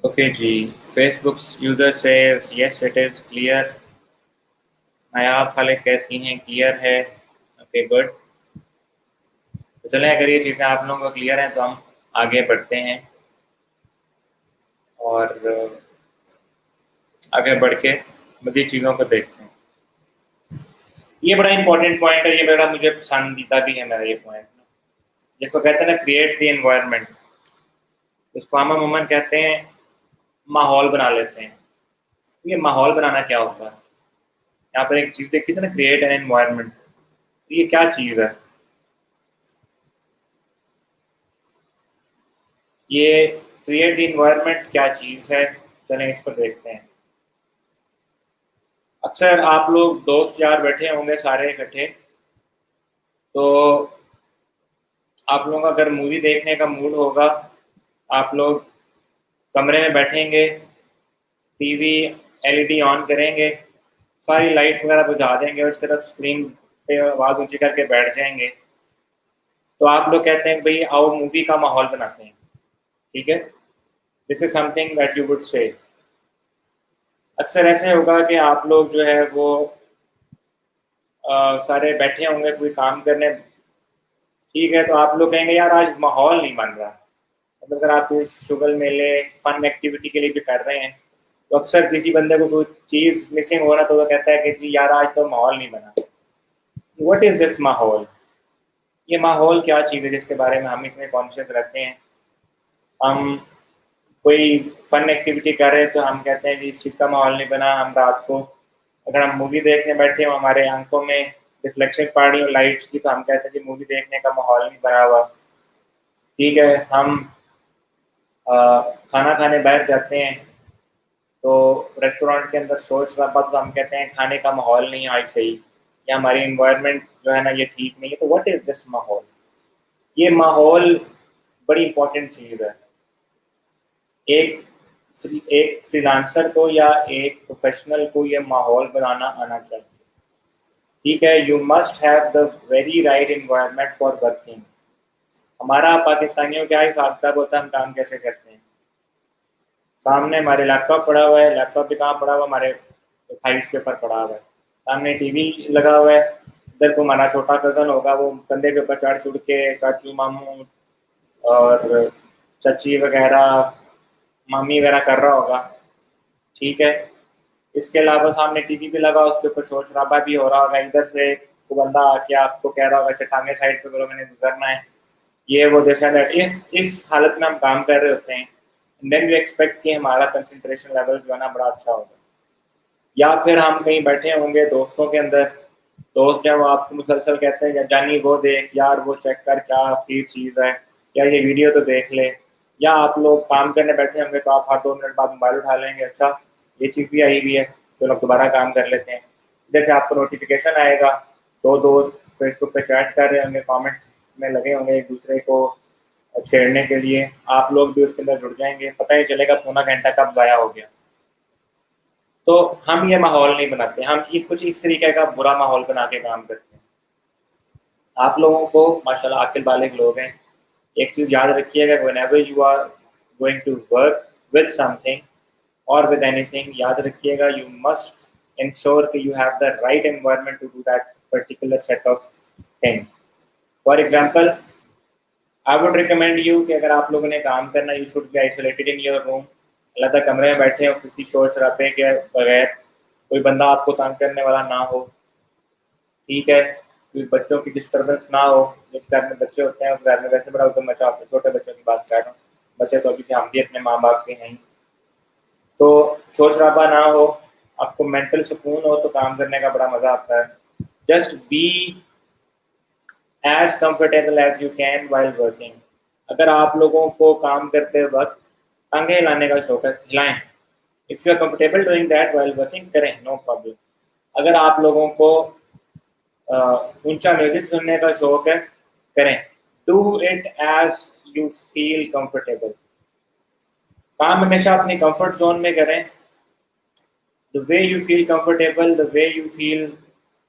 ओके जी, फेसबुक यूजर से यस इट इज़ क्लियर। नायाब खालिद कहती हैं क्लियर है। Okay good. तो चलें, अगर ये चीज़ें आप लोगों को क्लियर हैं तो हम आगे बढ़ते हैं और आगे बढ़ के मज़ीद चीज़ों को देखते हैं। ये बड़ा इंपॉर्टेंट पॉइंट है, ये बड़ा मुझे पसंदीदा भी है मेरा ये पॉइंट, जिसको कहते हैं ना क्रिएट द एनवायरनमेंट। इसको हम अमूमन कहते हैं माहौल बना लेते हैं। ये माहौल बनाना क्या होता है? यहाँ पर एक चीज़ देखी थी ना, क्रिएट एन एनवायरनमेंट। तो ये क्या चीज़ है? ये क्रिएट द एनवायरनमेंट क्या चीज़ है? चलें इसको देखते हैं। अक्सर आप लोग दोस्त यार बैठे होंगे सारे इकट्ठे, तो आप लोगों का अगर मूवी देखने का मूड होगा आप लोग कमरे में बैठेंगे, टीवी एलईडी ऑन करेंगे, सारी लाइट्स वगैरह बुझा देंगे और सिर्फ स्क्रीन पे आवाज़ ऊंची करके बैठ जाएंगे, तो आप लोग कहते हैं भाई आओ मूवी का माहौल बनाते हैं। ठीक है, this is something that you would say. अक्सर ऐसे होगा कि आप लोग जो है वो सारे बैठे होंगे कोई काम करने, ठीक है, तो आप लोग कहेंगे यार आज माहौल नहीं बन रहा। मतलब अगर आप कोई शुगल मेले फन एक्टिविटी के लिए भी कर रहे हैं, तो अक्सर किसी बंदे को कोई चीज़ मिसिंग हो रहा तो वो कहता है कि जी यार आज तो माहौल नहीं बना। व्हाट इज दिस माहौल? ये माहौल क्या चीज़ है जिसके बारे में हम इतने कॉन्शियस रहते हैं? हम कोई फन एक्टिविटी कर रहे हैं तो हम कहते हैं कि इस चीज़ का माहौल नहीं बना। हम रात को अगर हम मूवी देखने बैठे हो, हमारे आंखों में रिफ्लेक्शन पड़ रही हो लाइट्स की, तो हम कहते हैं कि मूवी देखने का माहौल नहीं बना हुआ। ठीक है, हम खाना खाने बैठ जाते हैं तो रेस्टोरेंट के अंदर शोर शराबा, तो हम कहते हैं खाने का माहौल नहीं है आज सही, या हमारी इन्वायरमेंट जो है ना ये ठीक नहीं है। तो व्हाट इज दिस माहौल? ये माहौल बड़ी इंपॉर्टेंट चीज़ है। एक फ्रीलांसर को या एक प्रोफेशनल को ये माहौल बनाना आना चाहिए। ठीक है, you must have the very right environment for working. हमारा पाकिस्तानियों क्या हिसाब किताब होता है, हम काम कैसे करते हैं? सामने हमारे लैपटॉप पड़ा हुआ है, लैपटॉप भी कहाँ पड़ा हुआ है, हमारे थाइस के ऊपर पड़ा हुआ है, सामने टीवी लगा हुआ है, इधर को हमारा छोटा कजन होगा वो कंधे के ऊपर चढ़ चुड़ के चाचू मामू और चाची वगैरह मामी वगैरह कर रहा होगा। ठीक है, इसके अलावा सामने टीवी भी लगा, उसके ऊपर शोर शराबा भी हो रहा होगा, इधर से को बंदा आके आपको कह रहा होगा चट्टाने साइड पे करो मैंने गुजरना है, ये वो दिस एंड दैट। इस हालत में हम काम कर रहे होते हैं, देन वी एक्सपेक्ट कि हमारा कंसंट्रेशन लेवल जो है ना बड़ा अच्छा होगा। या फिर हम कहीं बैठे होंगे दोस्तों के अंदर, दोस्त क्या वो आपको मुसलसल कहते हैं जानी वो देख यार वो चेक कर क्या की चीज़ है, या ये वीडियो तो देख ले। या आप लोग काम करने बैठे होंगे तो आप हर 2 मिनट बाद मोबाइल उठा लेंगे, अच्छा ये चीज़ भी आई हुई है तो लोग दोबारा काम कर लेते हैं। जैसे आपको नोटिफिकेशन आएगा, दो दोस्त फेसबुक पे चैट कर रहे होंगे, कमेंट्स में लगे होंगे एक दूसरे को छेड़ने के लिए, आप लोग भी उसके अंदर जुड़ जाएंगे, पता ही चलेगा पौना घंटा कब ज़ाया हो गया। तो हम ये माहौल नहीं बनाते, हम कुछ इस तरीके का बुरा माहौल बना के काम करते हैं। आप लोगों को माशाल्लाह अक्ल बालिग लोग हैं, एक चीज़ याद रखिएगा, whenever you are going to work with something और विद एनीथिंग, याद रखिएगा यू मस्ट इंश्योर कि you have the right environment to do that particular set of thing. For example, I would recommend you कि अगर आप लोगों ने काम करना, you should be isolated in your room, अलग कमरे में बैठे हो, किसी शोर शराबे के बगैर, कोई बंदा आपको तंग करने वाला ना हो। ठीक है, कोई बच्चों की डिस्टर्बेंस ना हो, जिस घर में बच्चे होते हैं उस घर में वैसे बड़ा उधम मचा होता है, छोटे बच्चों की बात कर रहा हूँ, बच्चे तो अभी हम भी अपने माँ बाप के हैं, तो शोर शराबा ना हो, आपको मेंटल सुकून हो तो काम करने का बड़ा मज़ा आता है। Just be as comfortable as you can while working. अगर आप लोगों को काम करते वक्त टांगे हिलाने का शौक है, हिलाएं। If you are comfortable doing that while working, करें, नो प्रॉब्लम। अगर आप लोगों को ऊंचा म्यूजिक सुनने का शौक है, करें, do it as you feel comfortable. काम हमेशा अपनी कंफर्ट जोन में करें, the way you feel comfortable, the way you feel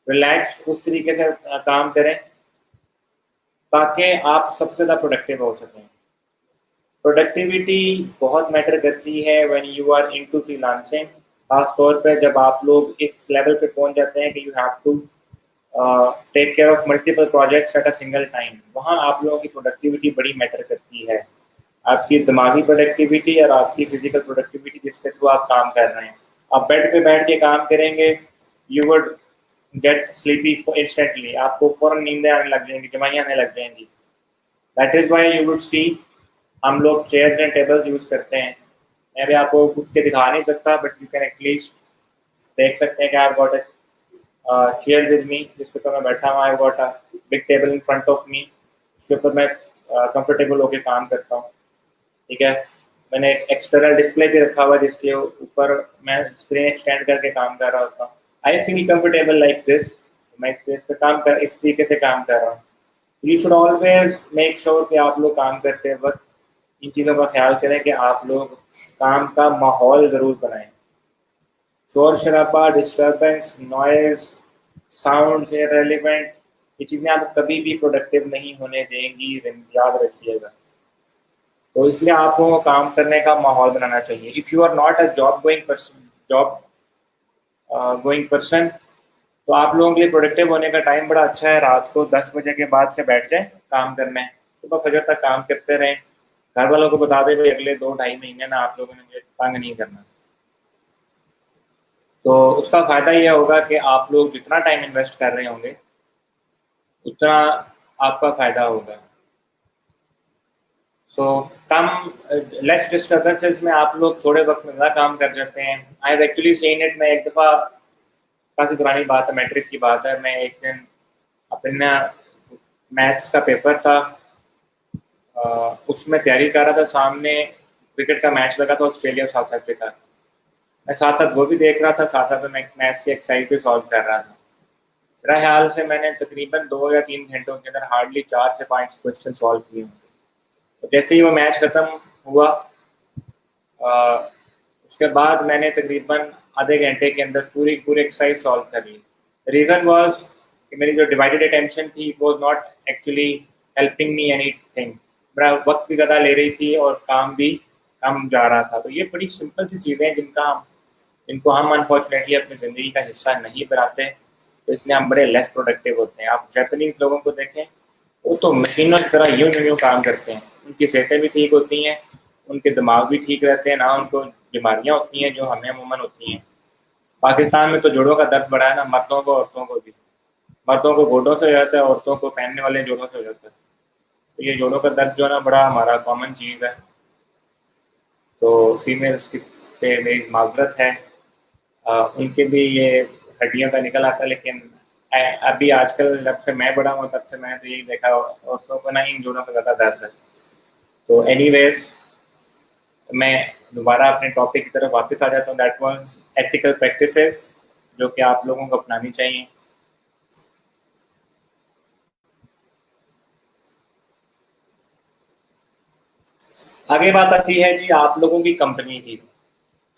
relaxed, उस तरीके से काम करें ताकि आप सबसे ज़्यादा प्रोडक्टिव हो सकें। प्रोडक्टिविटी बहुत मैटर करती है when you are into freelancing, खास तौर पे जब आप लोग इस लेवल पे पहुंच जाते हैं कि you have to take care of multiple projects at a single time. वहाँ आप लोगों की प्रोडक्टिविटी बड़ी मैटर करती है, आपकी दिमागी प्रोडक्टिविटी और आपकी फिजिकल प्रोडक्टिविटी जिसके थ्रू आप काम कर रहे हैं। आप बेड पे बैठ के काम करेंगे, you would get sleepy instantly, आपको फ़ौरन नींदें आने लग जाएंगी, जमाइयाँ आने लग जाएंगी। That is why you would सी हम लोग चेयर्स एंड टेबल्स यूज़ करते हैं। मैं भी आपको उठ के दिखा नहीं सकता, बट यू कैन एटलीस्ट देख सकते हैं कि I got chair with me, जिसके ऊपर मैं बैठा हुआ, I got a big table in front of me, उसके ऊपर मैं कंफर्टेबल होकर काम करता हूँ। ठीक है, मैंने एक एक्सटर्नल डिस्प्ले भी रखा हुआ है जिसके ऊपर मैं स्क्रीन एक्सटेंड करके काम कर रहा होता हूँ। I feel comfortable like this, मैं इस पे काम कर इस तरीके से काम कर रहा हूँ। You should always make sure कि आप लोग काम करते वक्त इन चीज़ों का ख्याल करें कि आप लोग काम का माहौल ज़रूर बनाएं। शोर शराबा, डिस्टर्बेंस, नॉइज, साउंड इररिलेवेंट, ये चीज़ें आप कभी भी प्रोडक्टिव नहीं होने देंगी, याद रखिएगा। तो इसलिए आपको काम करने का माहौल बनाना चाहिए। If you are not a job going person, तो आप लोगों के लिए प्रोडक्टिव होने का टाइम बड़ा अच्छा है, रात को 10 बजे के बाद से बैठ जाए काम करने, सुबह फजर तक काम करते रहें। घर वालों को बता दें भाई अगले 2-2.5 महीने ना आप लोगों ने मुझे तंग नहीं करना। तो उसका फ़ायदा ये होगा कि आप लोग जितना टाइम इन्वेस्ट कर रहे होंगे उतना आपका फ़ायदा होगा। सो कम लेस डिस्टर्बेंसेस में आप लोग थोड़े वक्त में ज़्यादा काम कर जाते हैं। I have actually seen it. मैं एक दफ़ा, काफ़ी पुरानी बात है, मैट्रिक की बात है, मैं एक दिन अपना मैथ्स का पेपर था, उसमें तैयारी कर रहा था। सामने क्रिकेट का मैच लगा था, ऑस्ट्रेलिया साउथ अफ्रीका। मैं साथ साथ वो भी देख रहा था, साथ साथ मैं मैथ्स की एक्सरसाइज भी सॉल्व कर रहा था। मेरा ख्याल से मैंने तकरीबन 2 या 3 घंटों के अंदर हार्डली 4 से 5 क्वेश्चन सॉल्व किए होंगे। तो जैसे ही वो मैच खत्म हुआ, उसके बाद मैंने तकरीबन आधे घंटे के अंदर पूरी पूरी एक्सरसाइज सॉल्व कर ली। रीज़न वाज कि मेरी जो डिवाइडेड अटेंशन थी वो not actually helping me any thing. मेरा वक्त भी ज़्यादा ले रही थी और काम भी कम जा रहा था। तो ये बड़ी सिंपल सी चीज़ें हैं जिनको हम अनफॉर्चुनेटली अपनी ज़िंदगी का हिस्सा नहीं बनाते, तो इसलिए हम बड़े लेस प्रोडक्टिव होते हैं। आप जापानीज़ लोगों को देखें, वो तो मशीनों की तरह यूं यूं यूं काम करते हैं। उनकी सेहतें भी ठीक होती हैं, उनके दिमाग भी ठीक रहते हैं, ना उनको बीमारियां होती हैं जो हमें अमूमन होती हैं। पाकिस्तान में तो जोड़ों का दर्द बढ़ा है ना, मर्दों को औरतों को भी। मर्दों को गोडों से हो जाता है, औरतों को पहनने वाले जोड़ों से हो जाता है। तो ये जोड़ों का दर्द जो है ना, बड़ा हमारा कॉमन चीज़ है। तो फीमेल्स की से मेरी माजरत है, उनके भी ये हड्डियों का निकल आता है। लेकिन अभी आजकल जब से मैं बड़ा हूँ तब से मैंने तो यही देखा, औरतों को ना इन जोड़ों का ज़्यादा दर्द है। तो एनीवेज, मैं दोबारा अपने टॉपिक की तरफ वापस आ जाता हूँ। दैट वाज एथिकल प्रैक्टिसेस, जो कि आप लोगों को अपनानी चाहिए। आगे बात आती है जी आप लोगों की कंपनी की।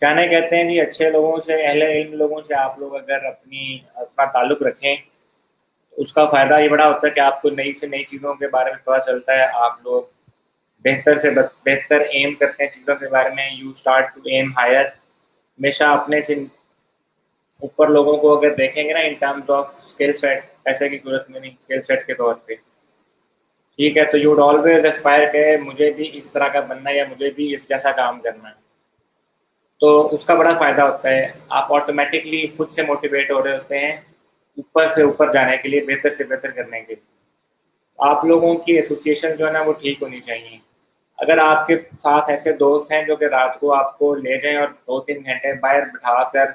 चाहे कहते हैं जी अच्छे लोगों से, अहले इल्म लोगों से आप लोग अगर अपना ताल्लुक रखें, तो उसका फ़ायदा ये बड़ा होता है कि आपको नई से नई चीज़ों के बारे में पता चलता है। आप लोग बेहतर से बेहतर एम करते हैं चीज़ों के बारे में। You start to aim higher. हमेशा अपने से ऊपर लोगों को अगर देखेंगे ना in terms of skill set, पैसे की सूरत में नहीं, स्किल सेट के तौर पे, ठीक है, तो यू वुड ऑलवेज एस्पायर के मुझे भी इस तरह का बनना है या मुझे भी इस जैसा काम करना है। तो उसका बड़ा फ़ायदा होता है, आप ऑटोमेटिकली खुद से मोटिवेट हो रहे होते हैं ऊपर से ऊपर जाने के लिए, बेहतर से बेहतर करने के लिए। आप लोगों की एसोसिएशन जो है ना वो ठीक होनी चाहिए। अगर आपके साथ ऐसे दोस्त हैं जो कि रात को आपको ले जाएं और 2-3 घंटे बाहर बिठा कर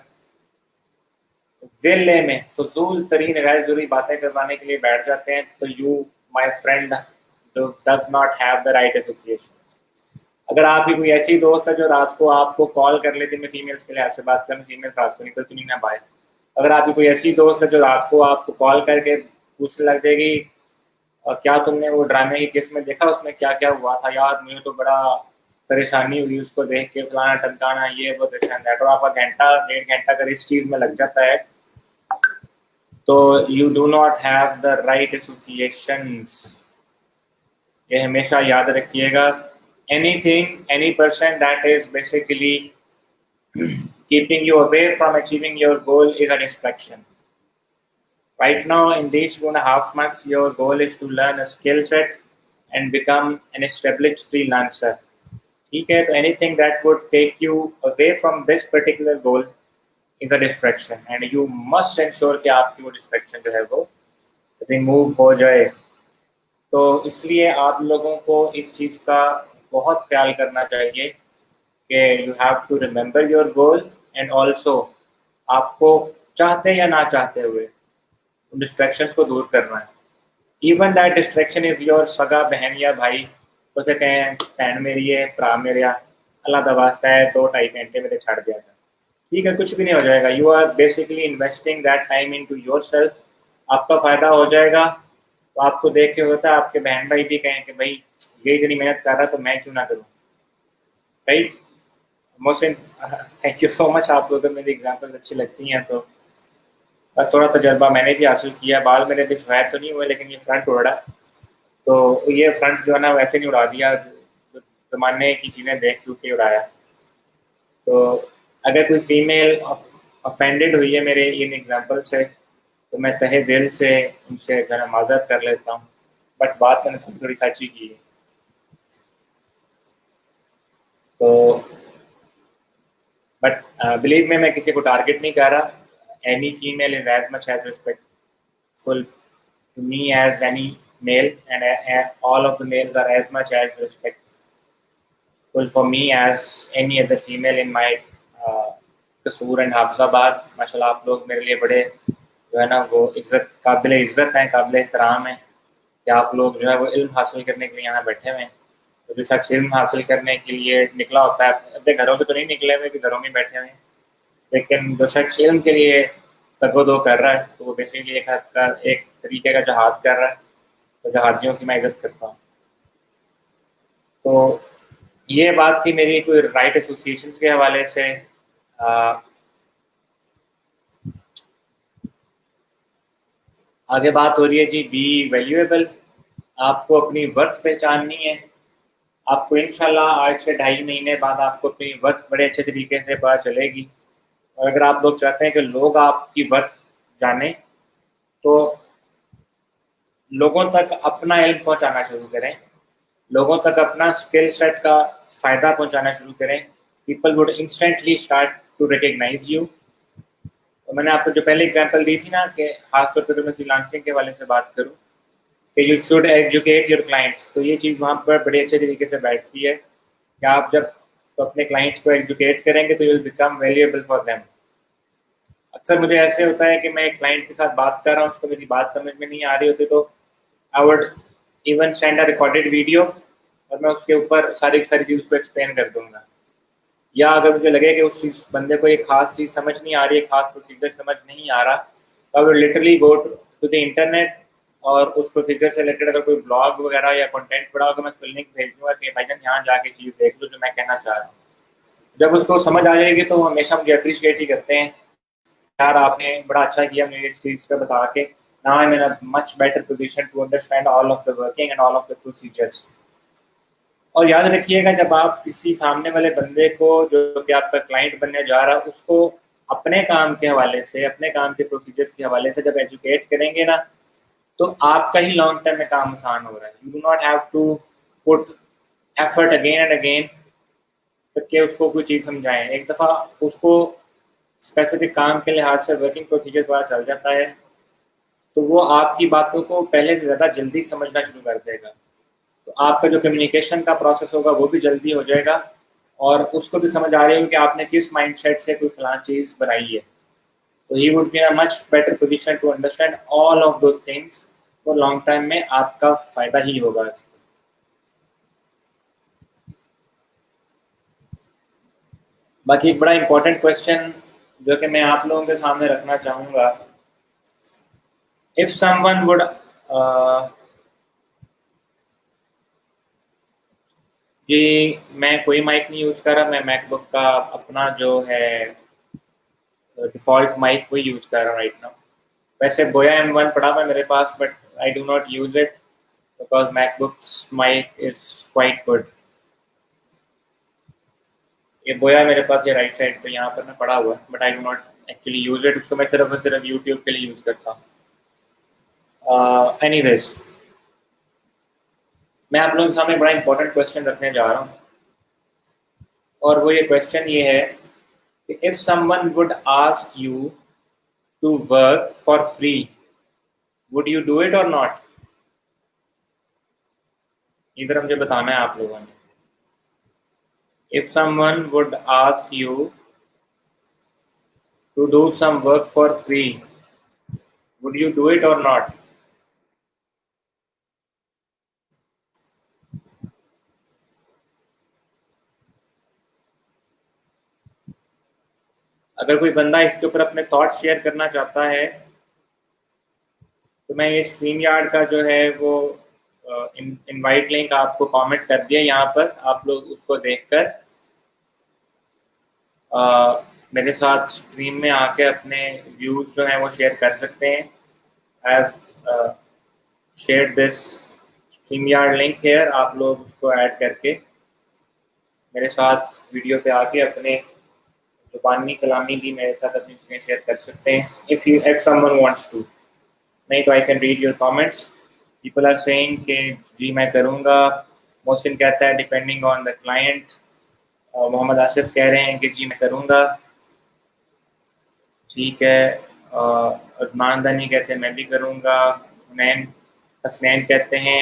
वेले में फजूल तरीन गैर जरूरी बातें करवाने के लिए बैठ जाते हैं, तो you my friend does not have the right association. अगर आपकी कोई ऐसी दोस्त है जो रात को आपको कॉल कर लेती है, मैं फीमेल्स के लिहाज से बात करूँ, फीमेल्स रात को निकलती नहीं ना बाहर। अगर आपकी कोई ऐसी दोस्त है जो रात को आपको कॉल करके पूछने लग जाएगी क्या तुमने वो ड्रामे की केस में देखा, उसमें क्या क्या हुआ था यार, मुझे तो बड़ा परेशानी हुई उसको देख के, फलाना टमकाना, ये वो दिस एंड दैट, और आपका घंटा 1.5 घंटा अगर इस चीज़ में लग जाता है, तो you do not have the right associations. ये हमेशा याद रखिएगा। Anything, any person that is basically keeping you away from achieving your goal is a distraction. Right now, in these 2.5 months, your goal is to learn a skill set and become an established freelancer. ठीक है, तो anything that would take you away from this particular goal is a distraction, and you must ensure कि आपकी वो distraction जो है वो remove हो जाए। तो इसलिए आप लोगों को इस चीज़ का बहुत ख्याल करना चाहिए कि you have to remember your goal, and also आपको चाहते या ना चाहते हुए उन डिस्ट्रैक्शंस को दूर करना है। Even that distraction is your सगा बहन या भाई, उसे कहें बहन मेरी है, भरा मेरे, अल्लाह का वास्ता है 2-2.5 घंटे मेरे छड़ दिया था, ठीक है, कुछ भी नहीं हो जाएगा। You are basically investing that time into yourself, आपका फ़ायदा हो जाएगा। तो आपको देख के होता है आपके बहन भाई भी कहें कि भाई ये इतनी मेहनत कर रहा है तो मैं क्यों ना करूँ। Right. Mohsin, thank you so much, आप लोगों को मेरी एग्जांपल्स अच्छी लगती हैं। तो बस थोड़ा तजर्बा मैंने भी हासिल किया, बाल मेरे भी सफ़ेद तो नहीं हुए लेकिन ये फ्रंट उड़ा। तो ये फ्रंट जो है ना वैसे नहीं उड़ा दिया, ज़माने की चीज़ें देख दूँ के उड़ाया। तो अगर कोई फीमेल ऑफेंडेड हुई है मेरे इन एग्जांपल से, तो मैं तहे दिल से उनसे जो है माज़रत कर लेता हूँ, बट बात मैंने थोड़ी थोड़ी सच्ची की है। तो बट बिलीव में मैं किसी को टारगेट नहीं कर रहा। Any female is as much as respectful to me as any male, and all of the males are as much as respectful for me as any other female in my uh, कसूर and Hafizabad. माशाल्लाह आप लोग मेरे लिए बड़े जो है ना वो काबिल इज़्ज़त हैं, काबिल एहतराम हैं कि आप लोग जो है वो इल्म हासिल करने के लिए यहाँ बैठे हुए हैं। तो जो शख्स इल्म हासिल करने के लिए निकला होता है, अपने घरों के तो नहीं निकले हुए कि घरों में बैठे हुए हैं, लेकिन जो शख्स इल्म के लिए तगो-दो कर रहा है, तो वो बेसिकली एक हद का एक तरीके का जहाद कर रहा है। तो जहादियों की मैं इज़्ज़त करता हूँ। तो ये बात थी मेरी कोई राइट एसोसिएशंस के हवाले से। आगे बात हो रही है जी बी वैल्यूएबल। आपको अपनी वर्थ पहचाननी है। आपको इंशाल्लाह आज से 2.5 महीने बाद आपको अपनी वर्थ बड़े अच्छे तरीके से पता चलेगी। और अगर आप लोग चाहते हैं कि लोग आपकी वर्थ जाने, तो लोगों तक अपना इल्म पहुंचाना शुरू करें, लोगों तक अपना स्किल सेट का फ़ायदा पहुंचाना शुरू करें। People would instantly start to recognise you. तो मैंने आपको जो पहले एग्जांपल दी थी ना कि खासतौर पर मैं फ्रीलांसिंग के वाले से बात करूं कि you should educate your clients, तो ये चीज़ वहाँ पर बड़े अच्छे तरीके से बैठती है कि आप जब तो अपने क्लाइंट्स को एजुकेट करेंगे तो you will become valuable for them. अक्सर मुझे ऐसे होता है कि मैं एक क्लाइंट के साथ बात कर रहा हूँ, उसको मेरी बात समझ में नहीं आ रही होती, तो I would even send a recorded video और मैं उसके ऊपर सारी की सारी चीज़ उसको एक्सप्लेन कर दूंगा। या अगर मुझे लगे कि उस चीज़ बंदे को एक खास चीज़ समझ नहीं आ रही है, खास प्रोसीजर समझ नहीं आ रहा, तो I will literally go to the internet और उस प्रोसीजर से रिलेटेड अगर कोई ब्लॉग वगैरह या कंटेंट पड़ा होगा, मैं उसको लिंक भेज दूंगा कि भाईजान यहाँ जाके चीज़ देख लो जो मैं कहना चाह रहा हूँ। जब उसको समझ आ जाएगी तो वो हमेशा मुझे अप्रिशिएट ही करते हैं, यार आपने बड़ा अच्छा किया मुझे इस चीज़ का बता के। Now I am in a much better position to understand all of the working and all of the procedures. और याद रखिएगा, जब आप किसी सामने वाले बंदे को जो कि आपका क्लाइंट बनने जा रहा है उसको अपने काम के हवाले से, अपने काम के प्रोसीजर्स के हवाले से जब एजुकेट करेंगे ना, तो आपका ही लॉन्ग टर्म में काम आसान हो रहा है। You do not have to put effort again and again करके उसको कोई चीज़ समझाएं। एक दफ़ा उसको स्पेसिफिक काम के लिहाज से वर्किंग प्रोसीजर पता चल जाता है, तो वो आपकी बातों को पहले से ज़्यादा जल्दी समझना शुरू कर देगा। तो आपका जो कम्युनिकेशन का प्रोसेस होगा वो भी जल्दी हो जाएगा और उसको भी समझ आ रही होगी कि आपने किस माइंडसेट से कोई फलां चीज़ बनाई है। तो he would be in a much better position to understand all of those things. तो लॉन्ग टर्म में आपका फ़ायदा ही होगा इसको। बाकी एक बड़ा इंपॉर्टेंट क्वेश्चन जो कि मैं आप लोगों के सामने रखना चाहूँगा, इफ़ समवन वुड जी, मैं कोई माइक नहीं यूज़ कर रहा, मैं मैकबुक का अपना जो है डिफ़ॉल्ट माइक को यूज़ कर रहा हूँ राइट नाउ। वैसे बोया M1 पड़ा हुआ है मेरे पास, but I do not use it because MacBook's mic is quite good. ये बोया मेरे पास ये राइट साइड पे यहाँ पर ना पड़ा हुआ है, but I do not actually use it. उसको मैं सिर्फ और सिर्फ यूट्यूब के लिए यूज़ करता हूँ। एनीवेज, मैं आप लोगों के सामने बड़ा इंपॉर्टेंट क्वेश्चन रखने जा रहा हूँ, और वो ये क्वेश्चन ये है कि if someone would ask you to work for free, would you do it और नॉट? इधर मुझे बताना है आप लोगों ने। If someone would ask you to do some work for free, would you do it or not? अगर कोई बंदा इसके ऊपर अपने थॉट्स शेयर करना चाहता है, तो मैं ये स्ट्रीम यार्ड का जो है वो इनवाइट लिंक आपको कमेंट कर दिया यहाँ पर, आप लोग उसको देखकर मेरे साथ स्ट्रीम में आके अपने व्यूज जो हैं वो शेयर कर सकते हैं। I have share this StreamYard link here, आप लोग उसको ऐड करके मेरे साथ वीडियो पे आके अपने जुबानी कलामी भी मेरे साथ अपनी चीज़ें शेयर कर सकते हैं, इफ समवन वांट्स टू। नहीं तो I can read your comments. People are saying कि जी मैं करूँगा। मोहसिन कहता है depending on the client. Mohammad Asif कह रहे हैं कि जी मैं करूँगा। ठीक है। अदनान दानी कहते हैं मैं भी करूँगा। हसनैन कहते हैं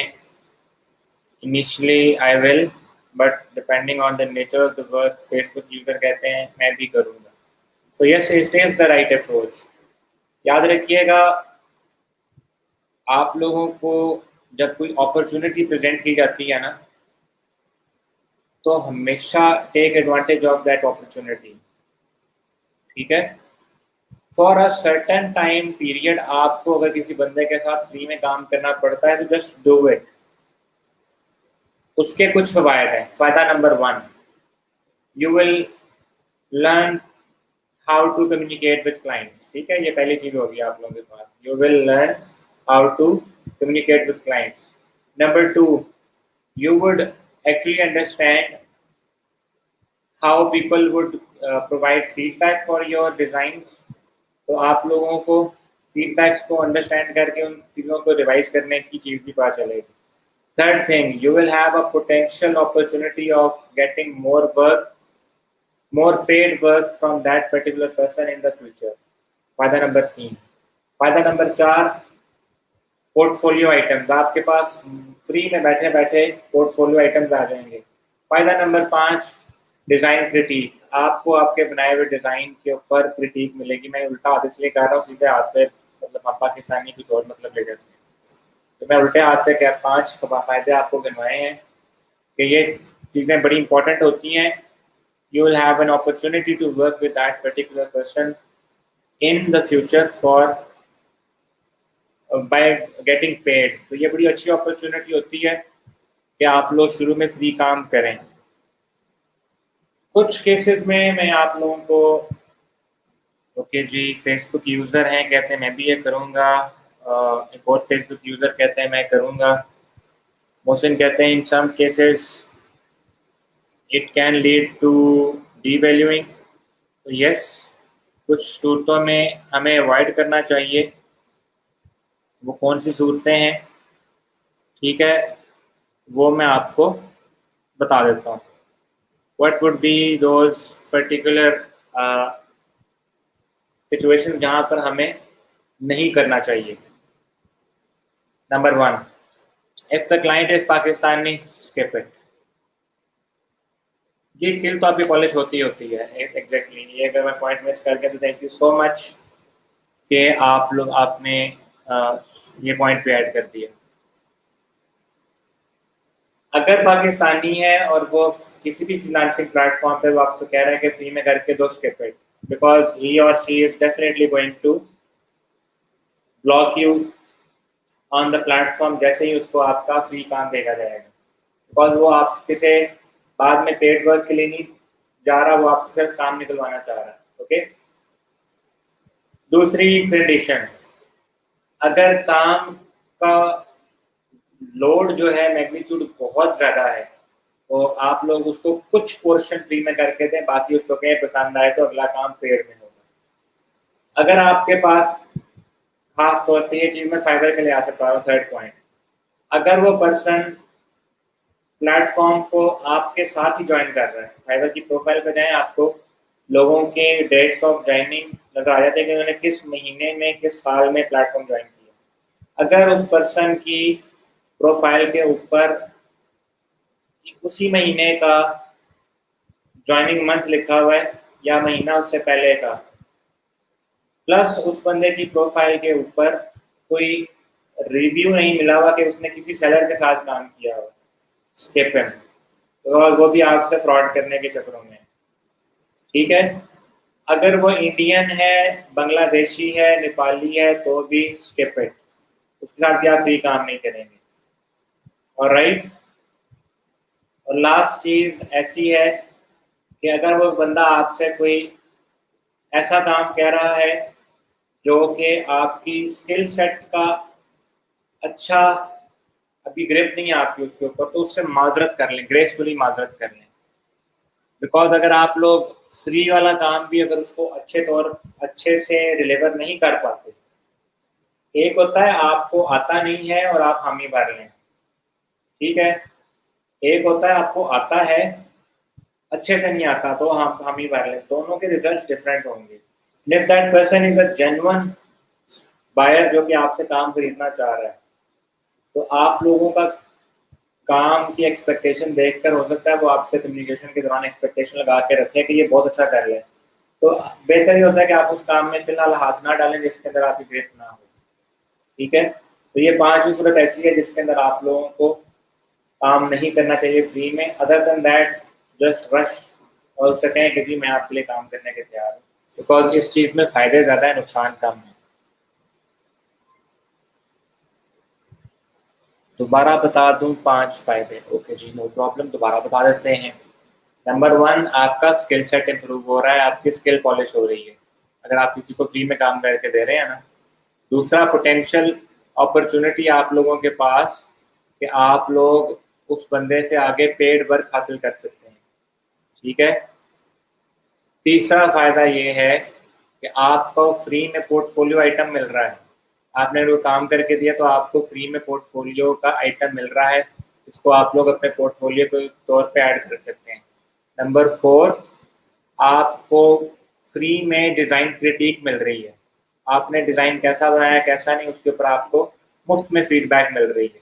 initially I will but depending on the nature of the work. Facebook user कहते हैं मैं भी करूँगा। So yes, it is the right approach. याद रखिएगा, आप लोगों को जब कोई अपॉर्चुनिटी प्रेजेंट की जाती है ना, तो हमेशा take advantage of that opportunity. ठीक है। For a certain time period आपको अगर किसी बंदे के साथ फ्री में काम करना पड़ता है तो जस्ट डू इट। उसके कुछ फवायद हैं। फायदा number 1, you will learn how to communicate with clients. ठीक है, ये पहली चीज होगी आप लोगों के पास। You will learn how to communicate with clients. Number 2, you would actually understand how people would provide feedback for your designs। तो आप लोगों को फीडबैक्स को अंडरस्टैंड करके उन चीज़ों को रिवाइज करने की चीज़ भी पता चलेगी। Third thing, you will have a potential opportunity of getting more work, more paid work from that particular person in the future. फायदा नंबर 3। फायदा नंबर 4, पोर्टफोलियो आइटम्स। आपके पास फ्री में बैठे बैठे पोर्टफोलियो आइटम्स आ जाएंगे। फायदा नंबर 5, डिज़ाइन क्रिटिक। आपको आपके बनाए हुए डिज़ाइन के ऊपर क्रिटिक मिलेगी। मैं उल्टा हाथ इसलिए कह रहा हूँ, सीधे हाथ पे मतलब हम पाकिस्तानी कुछ और मतलब ले जाते हैं, तो मैं उल्टे हाथ पे क्या 5 फायदे आपको गिनवाए हैं कि ये चीज़ें बड़ी इंपॉर्टेंट होती हैं। You will have an opportunity to work with that particular person in the future for by getting paid. तो ये बड़ी अच्छी अपॉर्चुनिटी होती है कि आप लोग शुरू में फ्री काम करें। कुछ केसेस में मैं आप लोगों को, ओके जी, फेसबुक यूज़र हैं कहते हैं मैं भी ये करूँगा। एक और फेसबुक यूज़र कहते हैं मैं करूँगा। मोहसिन कहते हैं in some cases it can lead to devaluing. तो यस, कुछ सूरतों में हमें अवॉइड करना चाहिए। वो कौन सी सूरतें हैं, ठीक है, वो मैं आपको बता देता हूँ। What would be those particular situation जहाँ पर हमें नहीं करना चाहिए। Number 1, if the client is Pakistani, skip it. जी, स्किल तो आपकी पॉलिश होती है एग्जैक्टली। ये अगर मैं पॉइंट मिस कर गया तो थैंक यू सो मच कि आप लोग आपने ये पॉइंट पे ऐड कर दिया। अगर पाकिस्तानी है और वो किसी भी फ्रीलांसिंग प्लेटफॉर्म पे वो आपको कह रहे हैं कि फ्री में करके दो, स्किप इट, बिकॉज ही और she is definitely going to block you on the platform जैसे ही उसको आपका फ्री काम भेजा जाएगा। बिकॉज वो आपके से बाद में पेड वर्क के लिए नहीं जा रहा, वो आपसे सिर्फ काम निकलवाना चाह रहा है। ओके। दूसरी कंडीशन, अगर काम का लोड जो है मैग्नीट्यूड बहुत ज्यादा है तो आप लोग उसको कुछ पोर्शन फ्री में करके दें, बाकी उसको कहें पसंद आए तो अगला काम पेड में होगा। अगर आपके पास, खास तौर पे ये चीज मैं फाइबर के लिए आ सकता हूँ, थर्ड पॉइंट, अगर वो पर्सन प्लेटफॉर्म को आपके साथ ही ज्वाइन कर रहा है, फाइबर की प्रोफाइल पे जाएं, आपको लोगों के डेट्स ऑफ ज्वाइनिंग नजर आ जाते हैं कि उन्होंने किस महीने में किस साल में प्लेटफॉर्म ज्वाइन किया। अगर उस पर्सन की प्रोफाइल के ऊपर उसी महीने का ज्वाइनिंग मंथ लिखा हुआ है या महीना उससे पहले का, प्लस उस बंदे की प्रोफाइल के ऊपर कोई रिव्यू नहीं मिला हुआ कि उसने किसी सेलर के साथ काम किया हुआ, स्किप हिम। और वो भी आपसे फ्रॉड करने के चक्करों में। ठीक है। अगर वो इंडियन है, बांग्लादेशी है, नेपाली है तो भी स्किप इट, उसके साथ भी आप फ्री काम नहीं करेंगे। और राइट, और लास्ट चीज ऐसी है कि अगर वो बंदा आपसे कोई ऐसा काम कह रहा है जो कि आपकी स्किल सेट का अच्छा अभी ग्रिप नहीं है आपके उसके ऊपर, तो उससे माजरत कर लें, ग्रेसफुली माजरत कर लें। बिकॉज अगर आप लोग फ्री वाला काम भी अगर उसको अच्छे से डिलीवर नहीं कर पाते, एक होता है आपको आता नहीं है और आप हामी भर लें, ठीक है, एक होता है आपको आता है अच्छे से नहीं आता तो हम ही भर लें, दोनों के रिजल्ट डिफरेंट होंगे। If that person is a genuine buyer जो कि आपसे काम खरीदना चाह रहा है, तो आप लोगों का काम की एक्सपेक्टेशन देखकर हो सकता है वो आपसे कम्युनिकेशन के दौरान एक्सपेक्टेशन लगा के रखें कि ये बहुत अच्छा कर ले, तो बेहतर ही होता है कि आप उस काम में फिलहाल हाथ ना डालें जिसके अंदर आपकी ग्रिप ना हो। ठीक है, तो ये पांचवी सूरत ऐसी है जिसके अंदर आप लोगों को काम नहीं करना चाहिए फ्री में। Other than that just rush और उससे कहें कि जी मैं आपके लिए काम करने के तैयार हूँ, बिकॉज इस चीज़ में फ़ायदे ज़्यादा है, नुकसान कम है। दोबारा बता दूं 5 फ़ायदे? ओके जी, नो प्रॉब्लम, दोबारा बता देते हैं। नंबर 1, आपका स्किल सेट इंप्रूव हो रहा है, आपकी स्किल पॉलिश हो रही है अगर आप किसी को फ्री में काम करके दे रहे हैं ना। दूसरा, पोटेंशियल अपॉर्चुनिटी आप लोगों के पास कि आप लोग उस बंदे से आगे पेड वर्क हासिल कर सकते हैं, ठीक है। तीसरा फायदा ये है कि आपको फ्री में पोर्टफोलियो आइटम मिल रहा है, आपने वो काम करके दिया तो आपको फ्री में पोर्टफोलियो का आइटम मिल रहा है, इसको आप लोग अपने पोर्टफोलियो के तौर पे ऐड कर सकते हैं। नंबर 4, आपको फ्री में डिज़ाइन क्रिटिक मिल रही है, आपने डिज़ाइन कैसा बनाया कैसा नहीं उसके ऊपर आपको मुफ्त में फीडबैक मिल रही है।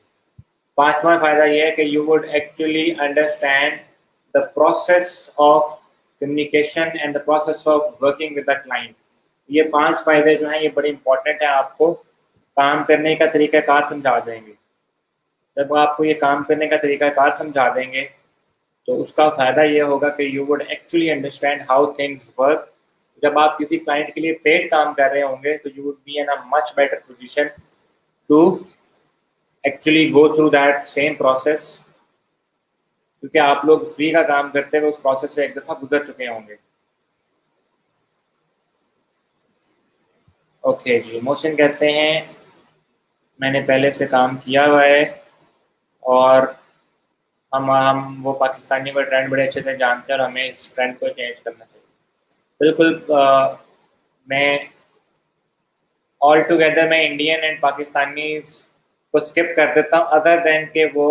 पांचवा फायदा यह है कि you would actually understand the process of communication and the process of working with the client. ये 5 फायदे जो हैं ये बड़े इंपॉर्टेंट हैं, आपको काम करने का तरीकाकार समझा देंगे। जब आपको ये काम करने का तरीकाकार समझा देंगे तो उसका फ़ायदा ये होगा कि you would actually understand how things work. जब आप किसी क्लाइंट के लिए पेड काम कर रहे होंगे तो you would be in a much better position to actually go through that same process, क्योंकि आप लोग फ्री का काम करते हुए उस प्रोसेस से एक दफ़ा गुजर चुके होंगे। ओके जी, मोहसिन कहते हैं मैंने पहले से काम किया हुआ है और हम वो पाकिस्तानी का ट्रेंड बड़े अच्छे से जानते हैं और हमें इस ट्रेंड को चेंज करना चाहिए। बिल्कुल, मैं ऑल टुगेदर मैं इंडियन एंड पाकिस्तानी को स्किप कर देता हूँ, अदर देन के वो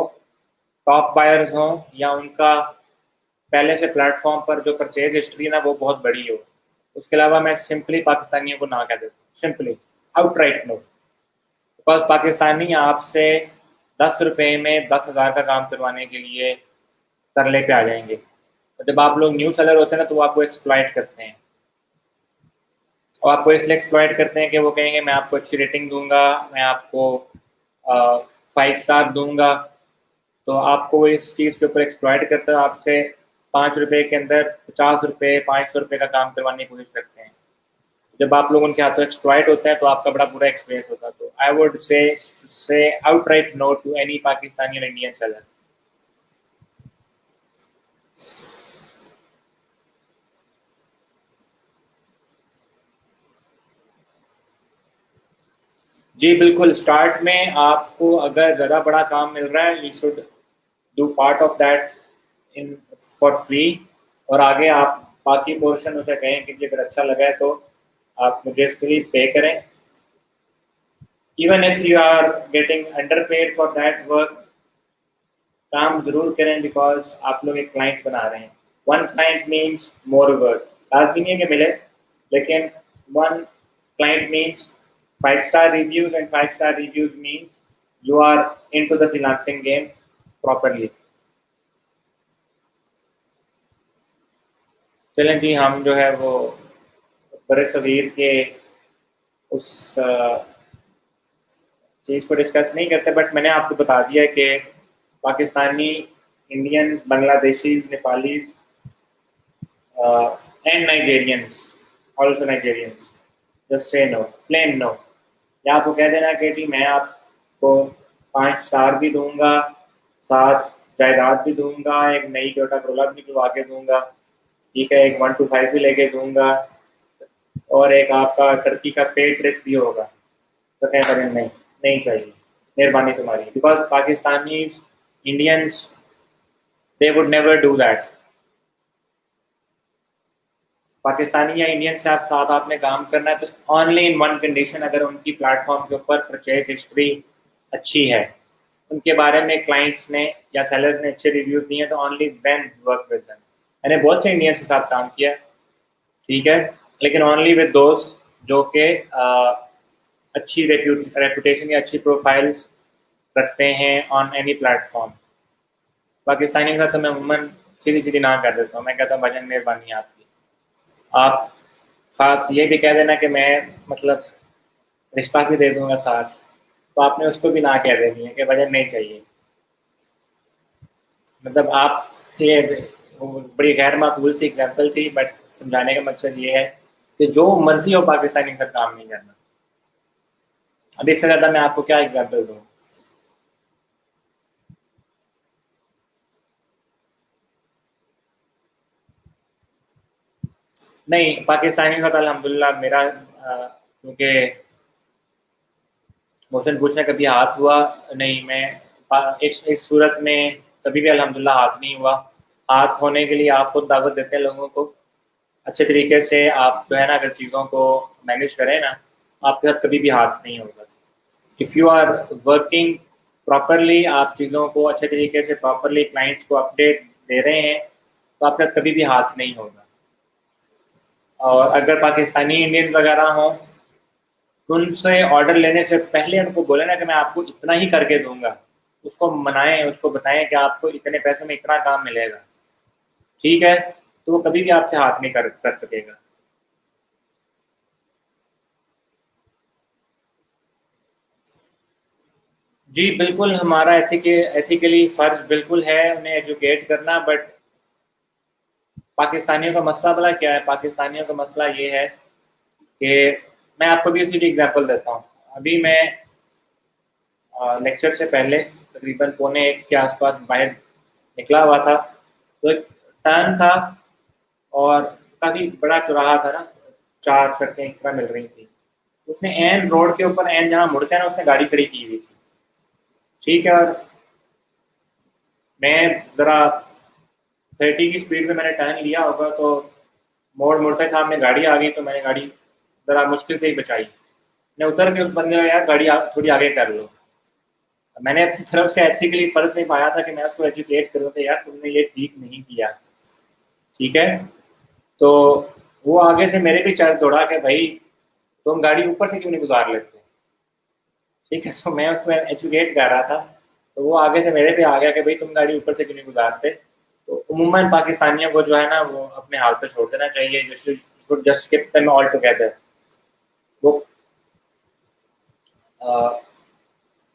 टॉप बायर्स हों या उनका पहले से प्लेटफॉर्म पर जो परचेज हिस्ट्री है ना वो बहुत बड़ी हो। उसके अलावा मैं सिंपली पाकिस्तानियों को ना कह देता हूँ, simply outright no. Because Pakistani आपसे 10 रुपए में 10,000 का काम करवाने के लिए तरले पे आ जाएंगे, और जब आप लोग न्यू सेलर होते हैं ना तो वो आपको एक्सप्लॉइट करते हैं, और आपको इसलिए एक्सप्लॉइट करते हैं कि वो कहेंगे मैं आपको अच्छी रेटिंग दूंगा, मैं आपको 5 स्टार दूंगा, तो आपको वो इस चीज़ के ऊपर एक्सप्लॉइट करते हैं, आपसे 5 रुपए के अंदर 50 रुपए 500 रुपए का काम करवाने की कोशिश करते हैं। जब आप लोग उनके हाथों एक्सप्लॉइट होते हैं तो आपका बड़ा बुरा एक्सपीरियंस होता है। तो I would say outright no to any Pakistani और इंडियन सेलर। जी बिल्कुल, स्टार्ट में आपको अगर ज़्यादा बड़ा काम मिल रहा है you should do part of that in for free, और आगे आप बाकी पोर्शन उसे कहें कि अगर अच्छा लगा है तो आप मुझे इसके लिए पे करें। Even if you are getting underpaid for that work, काम जरूर करें, बिकॉज आप लोग एक क्लाइंट बना रहे हैं। One client means more work, लाजमी नहीं है कि मिले, लेकिन one client means 5 star reviews, and 5 star reviews means you are into the freelancing game properly. चलें जी, हम जो है वो बड़े सगीर के उस चीज़ को डिस्कस नहीं करते, बट मैंने आपको बता दिया कि Pakistani, Indians, Bangladeshis, Nepalis and Nigerians, also Nigerians, just say no, plain no. या आपको कह देना कि जी मैं आपको 5 स्टार भी दूंगा, साथ जायदाद भी दूंगा, एक नई टोयोटा करोला भी निकलवा के दूंगा, ठीक है, एक 1 to 5 भी लेके दूंगा और एक आपका टर्की का पे ट्रिप भी होगा, तो क्या करें? नहीं, नहीं चाहिए, मेहरबानी तुम्हारी, because Pakistani Indians they would never do that. Pakistani या इंडियन से आप साथ आपने काम करना है तो ओनली इन वन कंडीशन, अगर उनकी प्लेटफॉर्म के ऊपर परचेज हिस्ट्री अच्छी है, उनके बारे में क्लाइंट्स ने या सेलर्स ने अच्छे रिव्यू दिए हैं, तो only then work with them. मैंने बहुत से इंडियंस के साथ काम किया, ठीक है, लेकिन ओनली विद दोस्त जो के अच्छी रेपुटेशन या अच्छी प्रोफाइल्स रखते हैं ऑन एनी प्लेटफॉर्म। पाकिस्तानी का तो मैं उमूमन सीधी सीधी ना कर देता हूँ, मैं कहता हूँ भजन मेहरबानी आपकी, आप साथ ये भी कह देना कि मैं मतलब रिश्ता भी दे दूंगा साथ, तो आपने उसको भी ना कह देनी है कि भजन नहीं चाहिए। मतलब आप ये बड़ी गैर माकूल सी एग्जाम्पल थी, बट समझाने का मकसद ये है कि जो मर्जी हो पाकिस्तानी का काम नहीं करना। अब इससे ज़्यादा मैं आपको क्या एग्जाम्पल दूँ? नहीं, पाकिस्तानी का तो अल्हम्दुलिल्लाह मेरा क्योंकि मोहसिन पूछने कभी हाथ हुआ नहीं, मैं इस सूरत में कभी भी अल्हम्दुलिल्लाह हाथ नहीं हुआ। हाथ होने के लिए आप खुद दावत देते हैं लोगों को, अच्छे तरीके से आप जो है ना अगर चीज़ों को मैनेज करें ना, आपके साथ कभी भी हाथ नहीं होगा। If you are working properly, आप चीज़ों को अच्छे तरीके से प्रॉपरली क्लाइंट्स को अपडेट दे रहे हैं, तो आपका कभी भी हाथ नहीं होगा। और अगर पाकिस्तानी इंडियन वगैरह हों, तो उनसे ऑर्डर लेने से पहले उनको बोले ना कि मैं आपको इतना ही करके दूंगा, उसको मनाएं, उसको बताएं कि आपको इतने पैसों में इतना काम मिलेगा, ठीक है, तो वो कभी भी आपसे हाथ नहीं कर सकेगा। जी बिल्कुल, हमारा एथिकली फ़र्ज़ बिल्कुल है उन्हें एजुकेट करना, बट पाकिस्तानियों का मसला भला क्या है? पाकिस्तानियों का मसला ये है कि मैं आपको भी उसी की एग्ज़ाम्पल देता हूँ। अभी मैं लेक्चर से पहले तकरीबन पौने 1 के आसपास बाहर निकला हुआ था, तो एक टर्न था और काफ़ी बड़ा चौराहा था ना, 4 सड़कें एक तरह मिल रही थी। उसने ऐन रोड के ऊपर ऐन जहाँ मुड़ते हैं ना, उसने गाड़ी खड़ी की हुई थी, ठीक है, और मैं ज़रा 30 की स्पीड में मैंने टर्न लिया होगा, तो मोड़ मुड़ते सामने गाड़ी आ गई, तो मैंने गाड़ी ज़रा मुश्किल से ही बचाई। मैं उतर के उस बंदे को, यार गाड़ी थोड़ी आगे कर लो। मैंने अपनी तरफ से एथिकली फ़र्ज़ निभाया था कि मैं उसको एजुकेट करूँ कि यार तुमने ये ठीक नहीं किया, ठीक है। तो वो आगे से मेरे भी चर दौड़ा के भाई तुम गाड़ी ऊपर से क्यों नहीं गुजार लेते, ठीक है। तो मैं उसको एजुकेट कर रहा था, तो वो आगे से मेरे पे आ गया कि भाई तुम गाड़ी ऊपर से क्यों नहीं गुजारते। तो उमूमन पाकिस्तानियों को जो है ना वो अपने हाल पे छोड़ देना चाहिए, just skip them all together. वो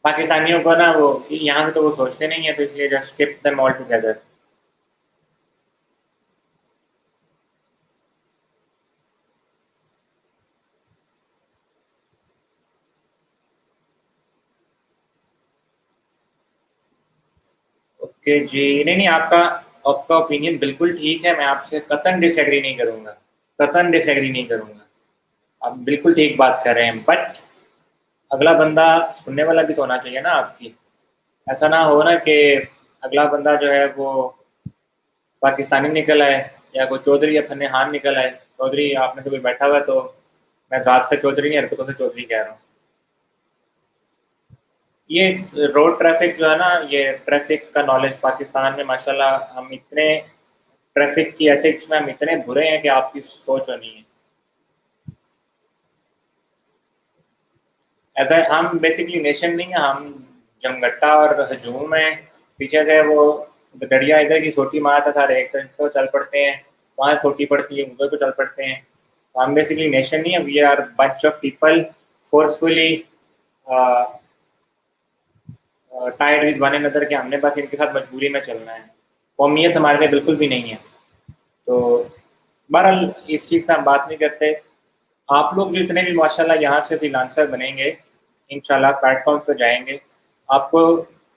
पाकिस्तानियों को ना वो यहाँ से तो वो सोचते नहीं है, तो इसलिए just skip them all together. Okay जी, नहीं नहीं, आपका आपका ओपिनियन बिल्कुल ठीक है, मैं आपसे कतन डिसएग्री नहीं करूँगा, कतन डिसएग्री नहीं करूँगा। आप बिल्कुल ठीक बात कर रहे हैं, बट अगला बंदा सुनने वाला भी तो होना चाहिए ना आपकी। ऐसा ना हो ना कि अगला बंदा जो है वो पाकिस्तानी निकल आए या कोई चौधरी या फन्ने खान निकल आए। चौधरी आप में से कोई बैठा हुआ है, तो मैं ज़ात से चौधरी नहीं, हरकतों से चौधरी कह रहा हूँ। ये रोड ट्रैफिक जो है ना, ये ट्रैफिक का नॉलेज पाकिस्तान में माशाल्लाह, हम इतने ट्रैफिक की एथिक्स में हम इतने बुरे हैं कि आपकी सोच नहीं है। अगर हम बेसिकली नेशन नहीं है, हम जमगट्टा और हजूम है। पीछे से वो गड़िया इधर की छोटी मारता था, एक तो चल पड़ते हैं, वहाँ छोटी पड़ती है उधर को चल पड़ते हैं। तो हम बेसिकली नेशन नहीं है, we are bunch of people forcefully tied with one another, के हमने बस इनके साथ मजबूरी में चलना है। कौमियत हमारे में बिल्कुल भी नहीं है। तो बहरहाल इस चीज़ पे हम बात नहीं करते। आप लोग जितने भी माशाल्लाह यहाँ से फ्रीलांसर बनेंगे, इंशाल्लाह प्लेटफॉर्म पे जाएंगे, आपको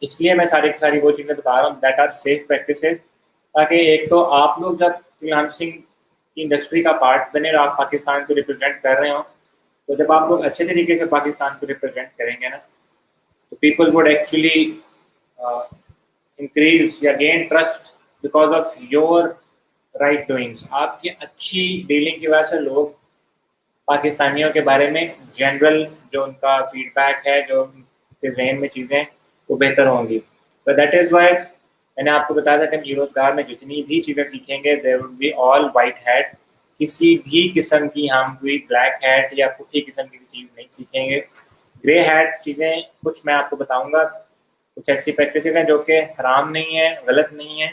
इसलिए मैं सारी की सारी वो चीज़ें बता रहा हूँ दैट आर सेफ प्रैक्टिसेस, ताकि एक तो आप लोग जब फ्रीलांसिंग की इंडस्ट्री का पार्ट बने और आप पाकिस्तान को रिप्रेजेंट कर रहे हो। तो जब आप लोग अच्छे तरीके से पाकिस्तान को रिप्रेजेंट करेंगे ना, तो पीपल वुड एक्चुअली इंक्रीज या gain trust because of your right doings. आपकी अच्छी डीलिंग की वजह से लोग पाकिस्तानियों के बारे में जनरल जो उनका फीडबैक है, जो उनके जहन में चीज़ें, वो बेहतर होंगी। तो दैट इज़ वाई मैंने आपको बताया था कि हम रोजगार में जितनी भी चीज़ें सीखेंगे there would be all white hat. किसी भी किस्म की हम कोई ब्लैक हैट या पुट्ठी किस्म की चीज़ नहीं सीखेंगे। ग्रे हैट चीज़ें कुछ मैं आपको बताऊंगा, कुछ ऐसी प्रैक्टिसेस हैं जो कि हराम नहीं है, गलत नहीं है,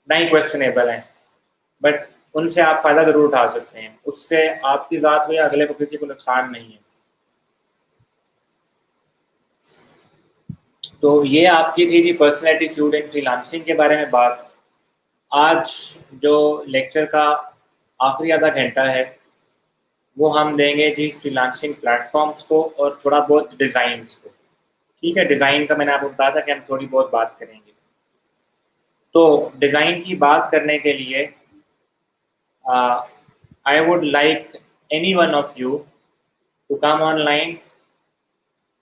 ना ही क्वेश्चनेबल हैं, बट उनसे आप फ़ायदा ज़रूर उठा सकते हैं। उससे आपकी ज़ात को या अगले को किसी को नुकसान नहीं है। तो ये आपकी थी जी पर्सनल एटीट्यूड इन फ्रीलांसिंग के बारे में बात। आज जो लेक्चर का आखिरी आधा घंटा है वो हम देंगे जी फ्रीलांसिंग प्लेटफॉर्म्स को और थोड़ा बहुत डिज़ाइंस को। ठीक है, डिज़ाइन का मैंने आपको बताया था कि हम थोड़ी बहुत बात करेंगे। तो डिज़ाइन की बात करने के लिए I would like any one of you to come online,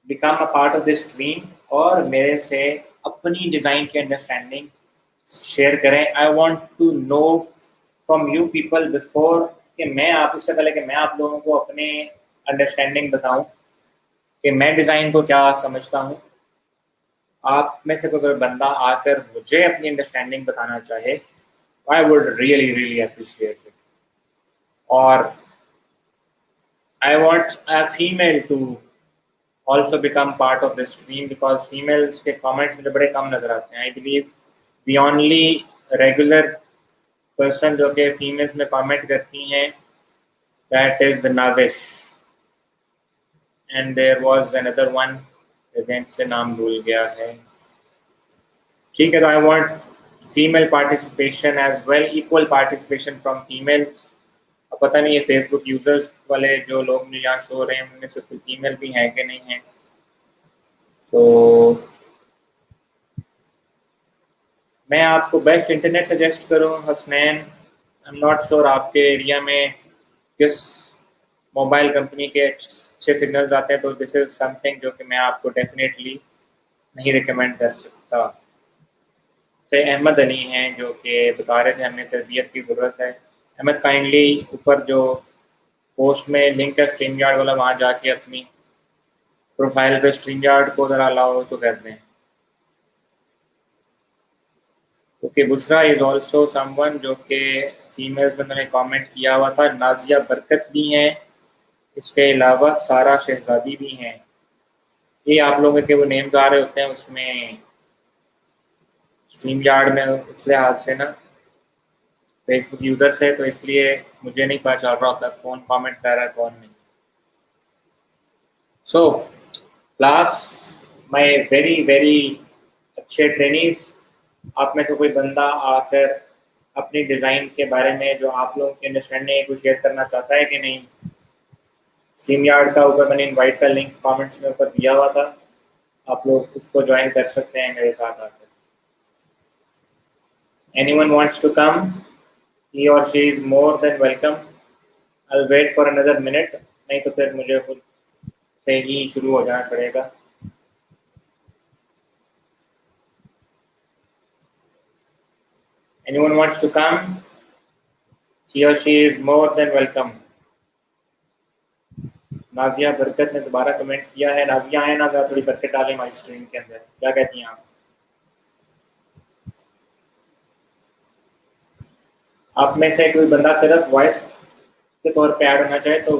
become a part of this stream और मेरे से अपनी डिज़ाइन की अंडरस्टैंडिंग शेयर करें। I want to know from you people before कि मैं आप, इससे पहले कि मैं आप लोगों को अपने अंडरस्टैंडिंग बताऊं कि मैं डिज़ाइन को क्या समझता हूं, आप में से कोई बंदा आकर मुझे अपनी अंडरस्टैंडिंग बताना चाहे, I would really really appreciate it. और I want a female to also become part of the stream because females के comments मुझे बड़े कम नजर आते हैं। I believe the only regular person जो कि females में comment करती हैं that is Navish and there was another one event से नाम भूल गया है। ठीक है, तो I want female participation as well, equal participation from females। अब पता नहीं ये फेसबुक यूजर्स वाले जो लोग मुझे यहाँ शो हो रहे हैं उनमें से कोई फीमेल भी हैं कि नहीं है। तो मैं आपको बेस्ट इंटरनेट सजेस्ट करूँ हसनैन, आई एम नॉट श्योर आपके एरिया में किस मोबाइल कंपनी के अच्छे सिग्नल्स आते हैं, तो दिस इज समथिंग जो कि मैं आपको डेफिनेटली नहीं रिकमेंड कर सकता। से अहमद अली हैं जो कि बता रहे थे हमें तरबियत की ज़रूरत है। अहमद काइंडली ऊपर जो पोस्ट में लिंक है स्ट्रीम यार्ड वाला, वहाँ जाके अपनी प्रोफाइल पे स्ट्रीम यार्ड को ज़रा अलाउ तो कर दें। Okay, Bushra is also someone जो कि फीमेल्स में मैंने कमेंट किया हुआ था। नाजिया बरकत भी हैं, इसके अलावा सारा शहजादी भी हैं। ये आप लोगों के वो नेम्स आ रहे होते हैं उसमें स्ट्रीम यार्ड में, उस लिहाज से ना फेसबुक यूज़र से, तो इसलिए मुझे नहीं पता चल रहा होता कौन कमेंट कर रहा है कौन नहीं। So class my very very अच्छे ट्रेनिंग्स, आप में तो कोई बंदा आकर अपनी डिज़ाइन के बारे में जो आप लोगों की अंडरस्टैंडिंग को शेयर करना चाहता है कि नहीं? स्ट्रीम यार्ड का ऊपर मैंने इनवाइट का लिंक कमेंट्स में ऊपर दिया हुआ था, आप लोग उसको ज्वाइन कर सकते हैं मेरे साथ आकर। Anyone wants to come, he और she is more than welcome. I will wait for another minute, नहीं तो फिर मुझे खुद से ही शुरू हो जाना पड़ेगा। Anyone wants to come? He or she is more than welcome. Nazia बरकत ने दोबारा कमेंट किया है। नाजिया आए ना, थोड़ी बरकत डालें हमारी स्ट्रीम के अंदर, क्या कहती हैं आप? आप में से कोई बंदा सिर्फ वॉइस के तौर पे ऐड होना चाहे तो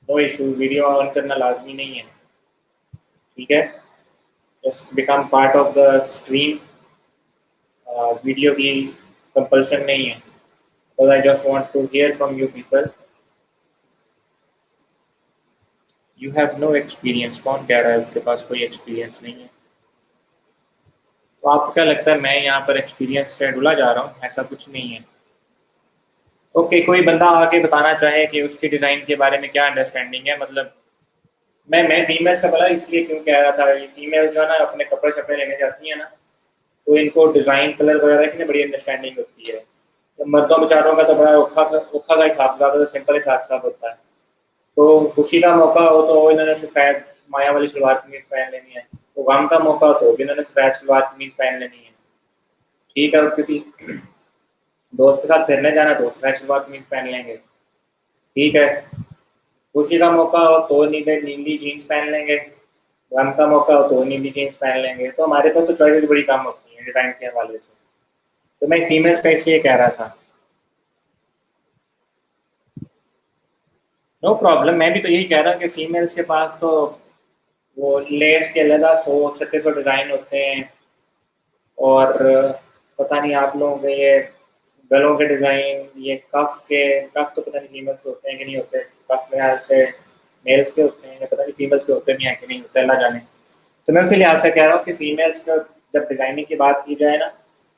नो इशू, वीडियो ऑन करना लाजमी नहीं है। ठीक है, just become part of the stream, video की कंपल्शन नहीं है। Because I just want to hear from you people. You have no experience। कौन कह रहा है उसके पास कोई एक्सपीरियंस नहीं है? तो आपको क्या लगता है मैं यहाँ पर एक्सपीरियंस से डुला जा रहा हूँ? ऐसा कुछ नहीं है। ओके, कोई बंदा आके बताना चाहे कि उसकी डिज़ाइन के बारे में क्या अंडरस्टैंडिंग है। मतलब मैं फीमेल्स का भला इसलिए क्यों कह रहा था, ये फीमेल जो है ना अपने कपड़े शपड़े लेने जाती है ना, तो इनको डिज़ाइन कलर वगैरह की ना बड़ी अंडरस्टैंडिंग होती है। तो मर्दों बेचारों का तो बड़ा औखा औखा का हिसाब, ज़्यादा तो सिंपल हिसाब किताब होता है। तो खुशी का मौका हो तो इन्होंने सफ़ेद माया वाली सलवार कमीज पहन लेनी है, तो गम का मौका हो तो भी इन्होंने सफ़ेद सलवार कमीज पहन लेनी है। ठीक है, और किसी दोस्त के साथ फिरने जाना तो सफ़ेद सलवार कमीज पहन लेंगे। ठीक है, खुशी का मौका हो तो नीले नीली जीन्स पहन लेंगे, गम का मौका हो तो नीली जीन्स पहन लेंगे। तो हमारे पास तो चॉइसेस बड़ी कम होती हैं डिज़ाइन के हवाले से। तो मैं फीमेल्स का इसलिए कह रहा था। नो प्रॉब्लम, मैं भी तो यही कह रहा हूँ कि फीमेल्स के पास तो वो लेस के अलग 100-3600 डिज़ाइन होते हैं। और पता नहीं आप लोगों के ये गलों के डिज़ाइन, ये कफ तो पता नहीं फीमेल्स होते हैं कि नहीं होते। कफ मेरे ख्याल से मेल्स के होते हैं, या पता नहीं फीमेल्स के होते नहीं हैं कि नहीं होते, अल्लाह जाने। तो मैं उसी लिहाज से कह रहा हूँ कि फीमेल्स का जब डिज़ाइनिंग की बात की जाए ना,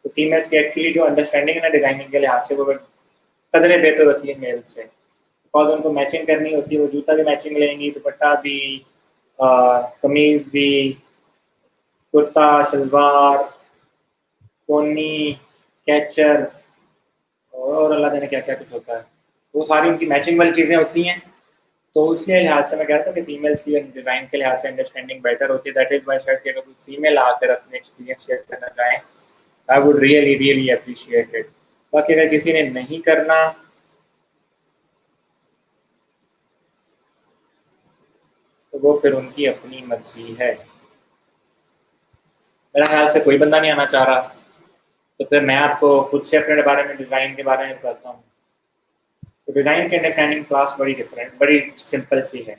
तो फीमेल्स की एक्चुअली जो अंडरस्टैंडिंग है ना डिज़ाइनिंग के लिहाज से, वो कदरे बेहतर होती है मेल्स से। बिकॉज उनको मैचिंग करनी होती है, वो जूता भी मैचिंग लेंगी, दुपट्टा भी, कमीज भी, कुर्ता शलवार, कोनी, कैचर, और अल्लाह जाने क्या क्या कुछ होता है। वो सारी उनकी मैचिंग वाली चीज़ें होती हैं। तो उसके लिहाज से मैं कहता हूँ कि फीमेल्स की डिज़ाइन के लिहाज से अंडरस्टैंडिंग बेटर होती है। दैट इज़ वाई शायद कि अगर कोई फीमेल आकर अपने एक्सपीरियंस शेयर करना चाहें, आई would really really appreciate it. बाकी अगर किसी ने नहीं करना तो वो फिर उनकी अपनी मर्जी है। मेरा ख्याल से कोई बंदा नहीं आना चाह रहा, तो फिर मैं आपको खुद से अपने बारे में, डिज़ाइन के बारे में बताता हूँ। तो डिज़ाइन की अंडरस्टैंडिंग क्लास बड़ी डिफरेंट, बड़ी सिंपल सी है।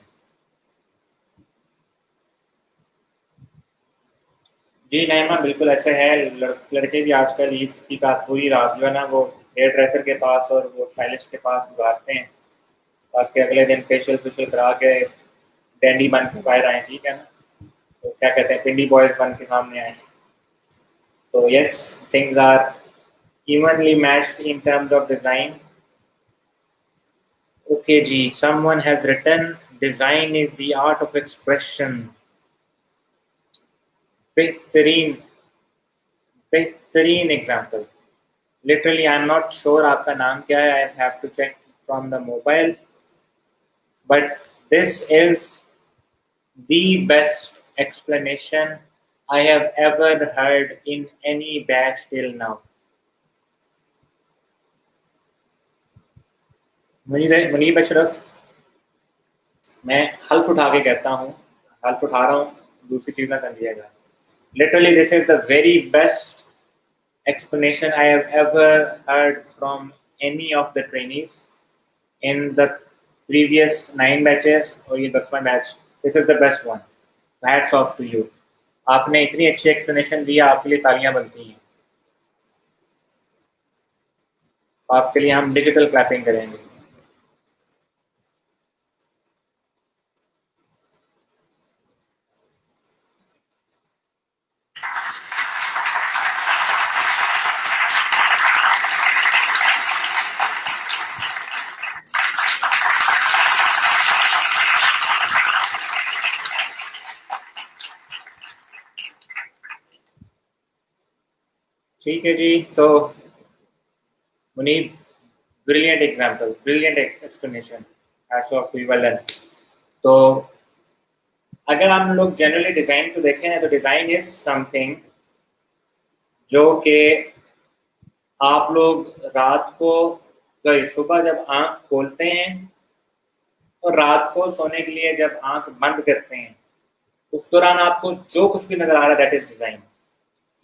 जी नहीं मैम, बिल्कुल ऐसे है। लड़के भी आजकल ईद की रात, पूरी रात जो है ना, वो हेयर ड्रेसर के पास और वो स्टाइलिस्ट के पास गुजारते हैं, ताकि अगले दिन फेशियल फेशियल करा के डैंडी बन के बाहर आए। ठीक है ना, तो क्या कहते हैं, पिंडी बॉयज बन के सामने आए। तो yes, things are evenly matched in terms of design. Okay, G. Someone has written, design is the art of expression. बेहतरीन, बेहतरीन example. Literally I am not sure आपका नाम क्या है, I have to check from the mobile, but this is the best explanation I have ever heard in any batch till now. Munib Ashraf, मैं हल्फ उठा के कहता हूँ, हल्फ उठा रहा हूँ, दूसरी चीज ना समझिएगा। Literally, this is the very best explanation I have ever heard from any of the trainees in the previous 9 batches और ये 10वां batch. This is the best one. Hats off to you. आपने इतनी अच्छी एक्सप्लेनेशन दी, आपके लिए तालियां बनती हैं। आपके लिए हम डिजिटल क्लैपिंग करेंगे। ठीक है जी, तो Munib, brilliant example, brilliant explanation, hats off to you, well done. तो अगर हम लोग जनरली डिज़ाइन को देखें ना, तो डिज़ाइन इज समथिंग जो कि आप लोग रात को, सुबह जब आंख खोलते हैं और रात को सोने के लिए जब आंख बंद करते हैं, उस दौरान आपको जो कुछ भी नजर आ रहा है, that is design.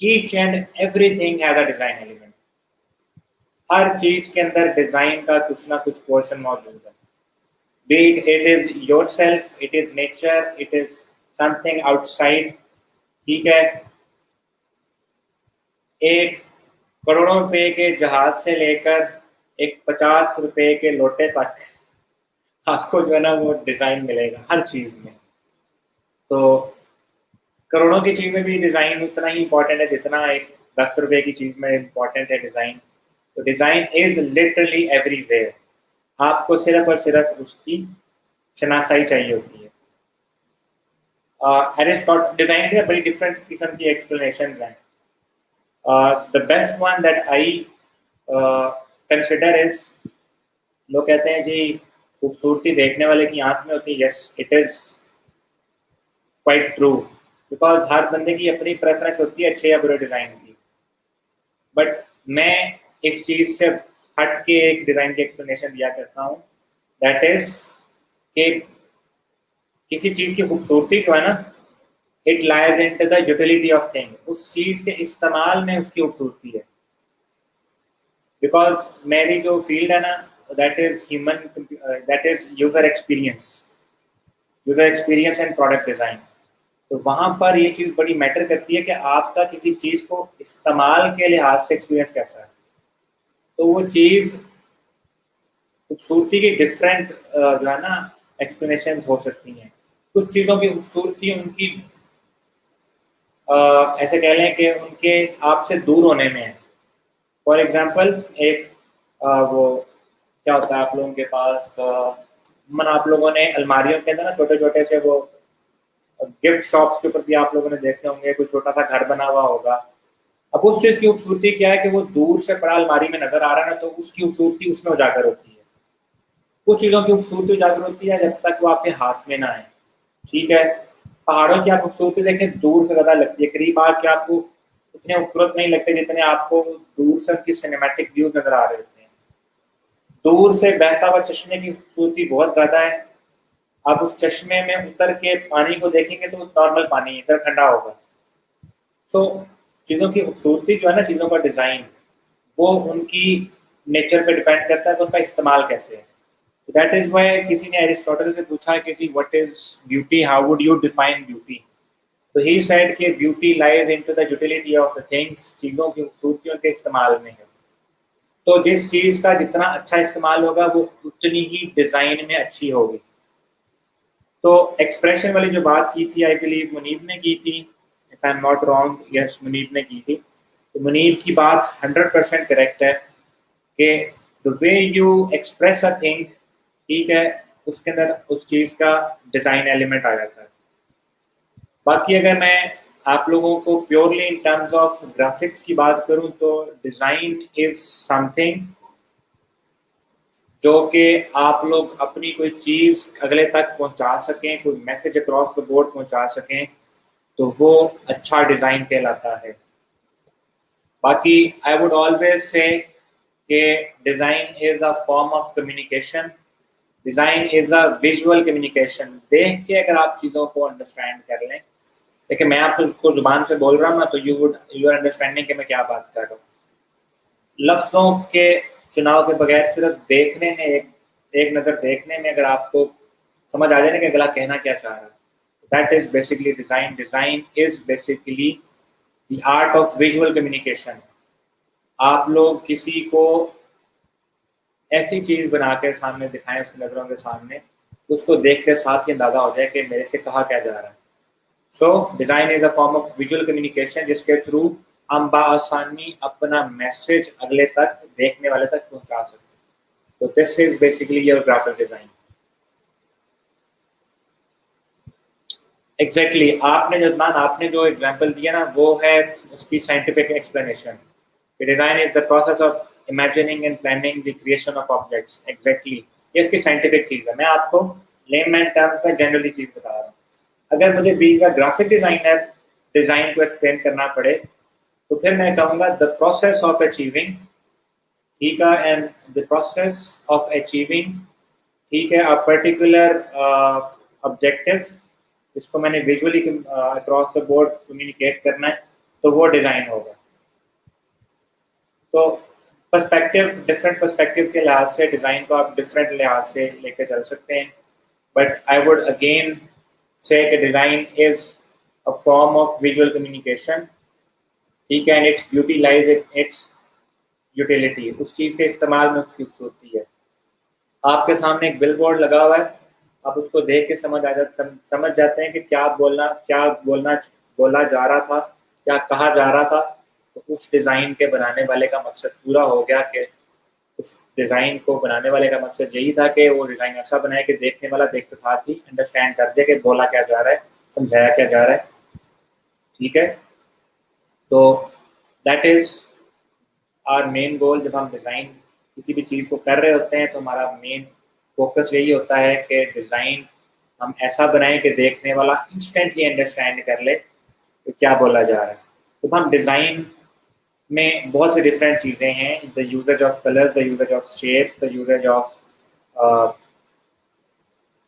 Each and everything has a design element. हर चीज के अंदर डिज़ाइन का कुछ ना कुछ पोर्शन मौजूद है। Be it is yourself, it is nature, it is something outside। ठीक है, एक करोड़ों रुपए के जहाज से लेकर एक 50 रुपए के लोटे तक आपको जो है ना वो डिजाइन मिलेगा हर चीज में। तो करोड़ों की चीज में भी डिजाइन उतना ही इंपॉर्टेंट है जितना एक 10 रुपए की चीज में इंपॉर्टेंट है डिजाइन। तो डिजाइन इज लिटरली एवरीवेयर। आपको सिर्फ और सिर्फ उसकी शनासाई चाहिए होती है। डिजाइन के बड़ी डिफरेंट किस्म की एक्सप्लेनेशन हैं। The best one that I consider is, लोग कहते हैं जी खूबसूरती देखने वाले की आंख में होती है। Yes, it is quite true, because हर बंदे की अपनी प्रेफरेंस होती है अच्छे या बुरे डिजाइन की। बट मैं इस चीज से हट के एक डिजाइन की एक्सप्लेनेशन दिया करता हूँ, दैट इज कि किसी चीज की खूबसूरती जो है ना, it lies into the utility of thing, उस चीज के इस्तेमाल में उसकी खूबसूरती है। बिकॉज मेरी जो फील्ड है ना, that is human, that is user experience and product design. तो वहां पर ये चीज बड़ी मैटर करती है कि आपका किसी चीज को इस्तेमाल के लिहाज से एक्सपीरियंस कैसा है। तो वो चीज खूबसूरती की डिफरेंट जो है ना एक्सप्लेनेशन हो सकती हैं। कुछ चीज़ों की खूबसूरती उनकी ऐसे कह लें कि उनके आपसे दूर होने में है। फॉर एग्जांपल एक वो क्या होता है आप लोगों के पास, मन आप लोगों ने अलमारियों के अंदर ना छोटे छोटे से वो गिफ्ट शॉप्स के ऊपर भी आप लोगों ने देखे होंगे, कोई छोटा सा घर बना हुआ होगा। अब उस चीज़ की खूबसूरती क्या है कि वो दूर से पड़ा अलमारी में नजर आ रहा है ना, तो उसकी खूबसूरती उसमें उजागर होती है। कुछ चीज़ों की खूबसूरती उजागर होती है जब तक वो आपके हाथ में ना आए। ठीक है, पहाड़ों की आप खूबसूरती देखें दूर से ज़्यादा लगती है, करीब आके आपको उतने खूबसूरत नहीं लगते जितने आपको दूर से उनकी सिनेमैटिक व्यूज नजर आ रहे होते हैं। दूर से बहता हुआ चश्मे की खूबसूरती बहुत ज़्यादा है। आप उस चश्मे में उतर के पानी को देखेंगे तो नॉर्मल पानी है, इतना ठंडा होगा। तो चीज़ों की खूबसूरती जो है ना, चीज़ों का डिज़ाइन, वो उनकी नेचर पे डिपेंड करता है कि उनका इस्तेमाल कैसे है। दैट इज वाई किसी ने एरिस्टोटल से पूछा कि जी what is beauty, how would you define beauty. तो ही सेड कि beauty lies into the utility of the things, चीज़ों की खूबसूरतियों के इस्तेमाल में है। तो जिस चीज़ का जितना अच्छा इस्तेमाल होगा वो उतनी ही डिज़ाइन में अच्छी होगी। तो एक्सप्रेशन वाली जो बात की थी, आई बिलीव मुनीब ने की थी, if I am not wrong, yes Munib ने की थी। तो मुनीब की बात 100% करेक्ट है कि the way you express a thing, ठीक है, उसके अंदर उस चीज़ का डिज़ाइन एलिमेंट आ जाता है। बाकी अगर मैं आप लोगों को purely in terms of graphics की बात करूं तो डिज़ाइन इज समथिंग जो कि आप लोग अपनी कोई चीज़ अगले तक पहुंचा सकें, कोई मैसेज अक्रॉस द बोर्ड पहुंचा सकें, तो वो अच्छा डिज़ाइन कहलाता है। बाकी आई वुड ऑलवेज से कि design is a form of communication, design is a visual communication. देख के अगर आप चीज़ों को अंडरस्टैंड कर लें, देखिए मैं आपको जुबान से बोल रहा हूँ ना, तो यू आर अंडरस्टैंडिंग कि मैं क्या बात कर रहा हूँ। लफ्ज़ों के चुनाव के बगैर सिर्फ देखने में, एक नज़र देखने में अगर आपको समझ आ जाए ना कि अगला कहना क्या चाह रहा है, that is basically design. Design is basically the art of visual communication. आप लोग किसी को ऐसी चीज़ बना के सामने दिखाएं उसकी नज़रों के सामने, उसको देखते साथ ही अंदाजा हो जाए कि मेरे से कहा क्या जा रहा है। सो design is a form of visual communication जिसके थ्रू हम बआसानी अपना मैसेज अगले तक, देखने वाले तक पहुंचा सकते हैं। तो this is basically your graphic design. Exactly, आपने जो एग्जांपल दिया ना, वो है उसकी scientific explanation. Design is the process of imagining and planning the creation of objects. Exactly, ये इसकी साइंटिफिक चीज़ है। मैं आपको लेमैन टर्म्स में जनरली चीज़ बता रहा हूँ। अगर मुझे being a graphic designer design को एक्सप्लेन करना पड़े तो फिर मैं कहूँगा द प्रोसेस ऑफ अचीविंग, ठीक है, and the process of achieving, ठीक है, अ पर्टिकुलर ऑब्जेक्टिव जिसको मैंने visually across the board communicate करना है, तो वो डिज़ाइन होगा। तो पर्सपेक्टिव, डिफरेंट पर्सपेक्टिव के लिहाज से डिज़ाइन को आप डिफरेंट लिहाज से लेकर चल सकते हैं। बट आई वुड अगेन से कि design is a form of visual communication, ठीक है, and its beauty lies in its utility, उस चीज़ के इस्तेमाल में उसकी खूबसूरती है। आपके सामने एक बिल बोर्ड लगा हुआ है, आप उसको देख के समझ जाते हैं कि बोला जा रहा था, क्या कहा जा रहा था। तो उस डिज़ाइन के बनाने वाले का मकसद पूरा हो गया कि उस डिज़ाइन को बनाने वाले का मकसद यही था कि वो डिज़ाइन ऐसा बनाए कि देखने वाला देखते साथ ही अंडरस्टैंड कर दे कि बोला क्या जा रहा है, समझाया क्या जा रहा है। ठीक है, तो that is our main goal जब हम डिज़ाइन किसी भी चीज़ को कर रहे होते हैं तो हमारा मेन फोकस यही होता है कि डिज़ाइन हम ऐसा बनाएं कि देखने वाला इंस्टेंटली अंडरस्टैंड कर ले तो क्या बोला जा रहा है। तो हम डिज़ाइन में बहुत सी डिफरेंट चीज़ें हैं, the usages of colours, the usages of shape, the usages of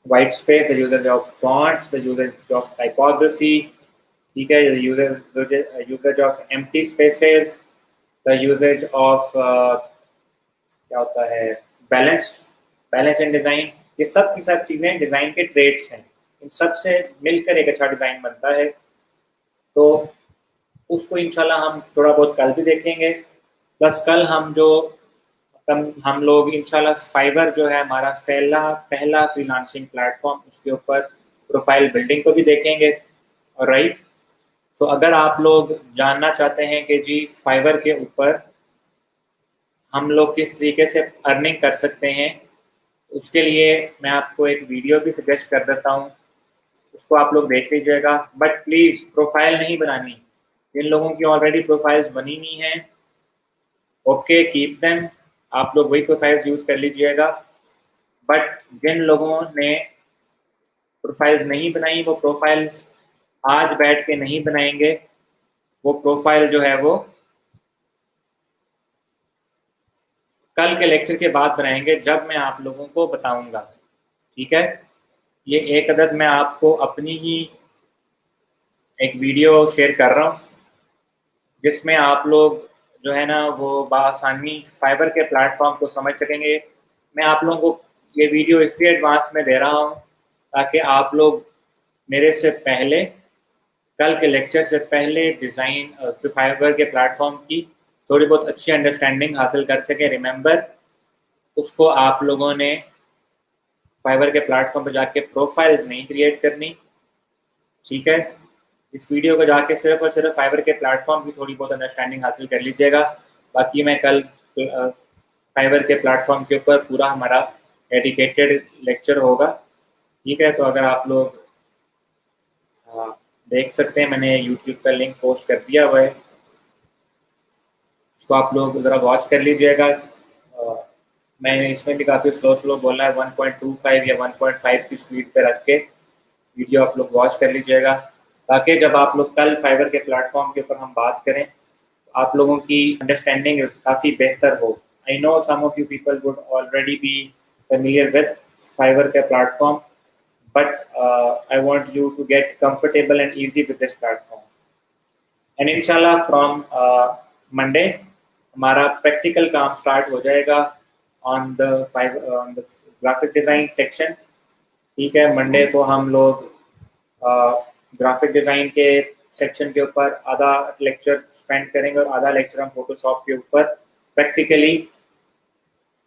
white space, the usages of fonts, the usages of typography, ठीक है, the usages of empty spaces, the usages of क्या होता है balance balance and design. ये सब की सब चीज़ें डिज़ाइन के ट्रेड्स हैं, इन सब से मिलकर एक अच्छा डिज़ाइन बनता है। तो उसको इंशाल्लाह हम थोड़ा बहुत कल भी देखेंगे। प्लस कल हम लोग इंशाल्लाह फाइवर जो है हमारा पहला फ्रीलांसिंग प्लेटफॉर्म, उसके ऊपर प्रोफाइल बिल्डिंग को भी देखेंगे। राइट, तो अगर आप लोग जानना चाहते हैं कि जी फाइवर के ऊपर हम लोग किस तरीके से अर्निंग कर सकते हैं, उसके लिए मैं आपको एक वीडियो भी सजेस्ट कर देता हूँ, उसको आप लोग देख लीजिएगा। बट प्लीज़ प्रोफाइल नहीं बनानी, जिन लोगों की ऑलरेडी प्रोफाइल्स बनी हुई हैं ओके कीप देम, आप लोग वही प्रोफाइल्स यूज़ कर लीजिएगा। बट जिन लोगों ने प्रोफाइल्स नहीं बनाई वो प्रोफाइल्स आज बैठ के नहीं बनाएंगे, वो प्रोफाइल जो है वो कल के लेक्चर के बाद बनाएंगे जब मैं आप लोगों को बताऊंगा। ठीक है, ये एक अदद मैं आपको अपनी ही एक वीडियो शेयर कर रहा हूँ जिसमें आप लोग जो है ना वो बआसानी फाइबर के प्लेटफॉर्म को समझ सकेंगे। मैं आप लोगों को ये वीडियो इसलिए एडवांस में दे रहा हूँ ताकि आप लोग मेरे से पहले, कल के लेक्चर से पहले डिज़ाइन फाइबर के प्लेटफॉर्म की थोड़ी बहुत अच्छी अंडरस्टैंडिंग हासिल कर सकें। रिमेंबर, उसको आप लोगों ने फाइबर के प्लेटफॉर्म पर जाके प्रोफाइल्स नहीं क्रिएट करनी, ठीक है। इस वीडियो को जाके सिर्फ और सिर्फ फाइबर के प्लेटफॉर्म की थोड़ी बहुत अंडरस्टैंडिंग हासिल कर लीजिएगा। बाकी मैं कल फाइबर के प्लेटफॉर्म के ऊपर पूरा हमारा डेडिकेटेड लेक्चर होगा, ठीक है। तो अगर आप लोग देख सकते हैं, मैंने यूट्यूब का लिंक पोस्ट कर दिया हुआ है, उसको आप लोग ज़रा वॉच कर लीजिएगा। मैंने इसमें भी काफ़ी स्लो बोला है, 1.25 या 1.5 की स्पीड पे रख के वीडियो आप लोग वॉच कर लीजिएगा, ताकि जब आप लोग कल फाइबर के प्लेटफॉर्म के ऊपर हम बात करें तो आप लोगों की अंडरस्टैंडिंग काफ़ी बेहतर हो। I know some of you people would already be familiar with Fiverr के platform, but I want you to get comfortable and easy with this platform. And inshallah from Monday हमारा प्रैक्टिकल काम start हो जाएगा on the graphic design section, ठीक है। Monday को हम लोग ग्राफिक डिज़ाइन के सेक्शन के ऊपर आधा लेक्चर स्पेंड करेंगे और आधा लेक्चर हम फोटोशॉप के ऊपर प्रैक्टिकली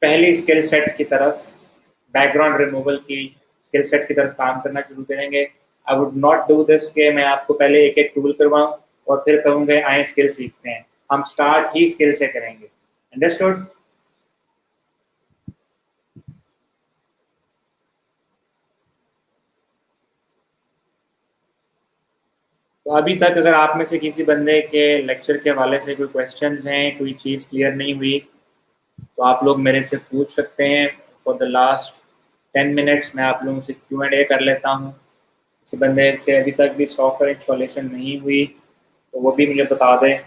पहली स्किल सेट की तरफ, बैकग्राउंड रिमूवल की स्किल सेट की तरफ काम करना शुरू करेंगे। I would not do this के मैं आपको पहले एक एक टूल करवाऊं और फिर कहूँगे आए स्किल सीखते हैं। हम स्टार्ट ही स्किल से करेंगे। अंडरस्टूड? तो अभी तक अगर आप में से किसी बंदे के लेक्चर के हवाले से कोई क्वेश्चंस हैं, कोई चीज़ क्लियर नहीं हुई, तो आप लोग मेरे से पूछ सकते हैं। फॉर द लास्ट 10 मिनट्स मैं आप लोगों से Q&A कर लेता हूँ। किसी बंदे से अभी तक भी सॉफ्टवेयर इंस्टॉलेशन नहीं हुई तो वो भी मुझे बता दें।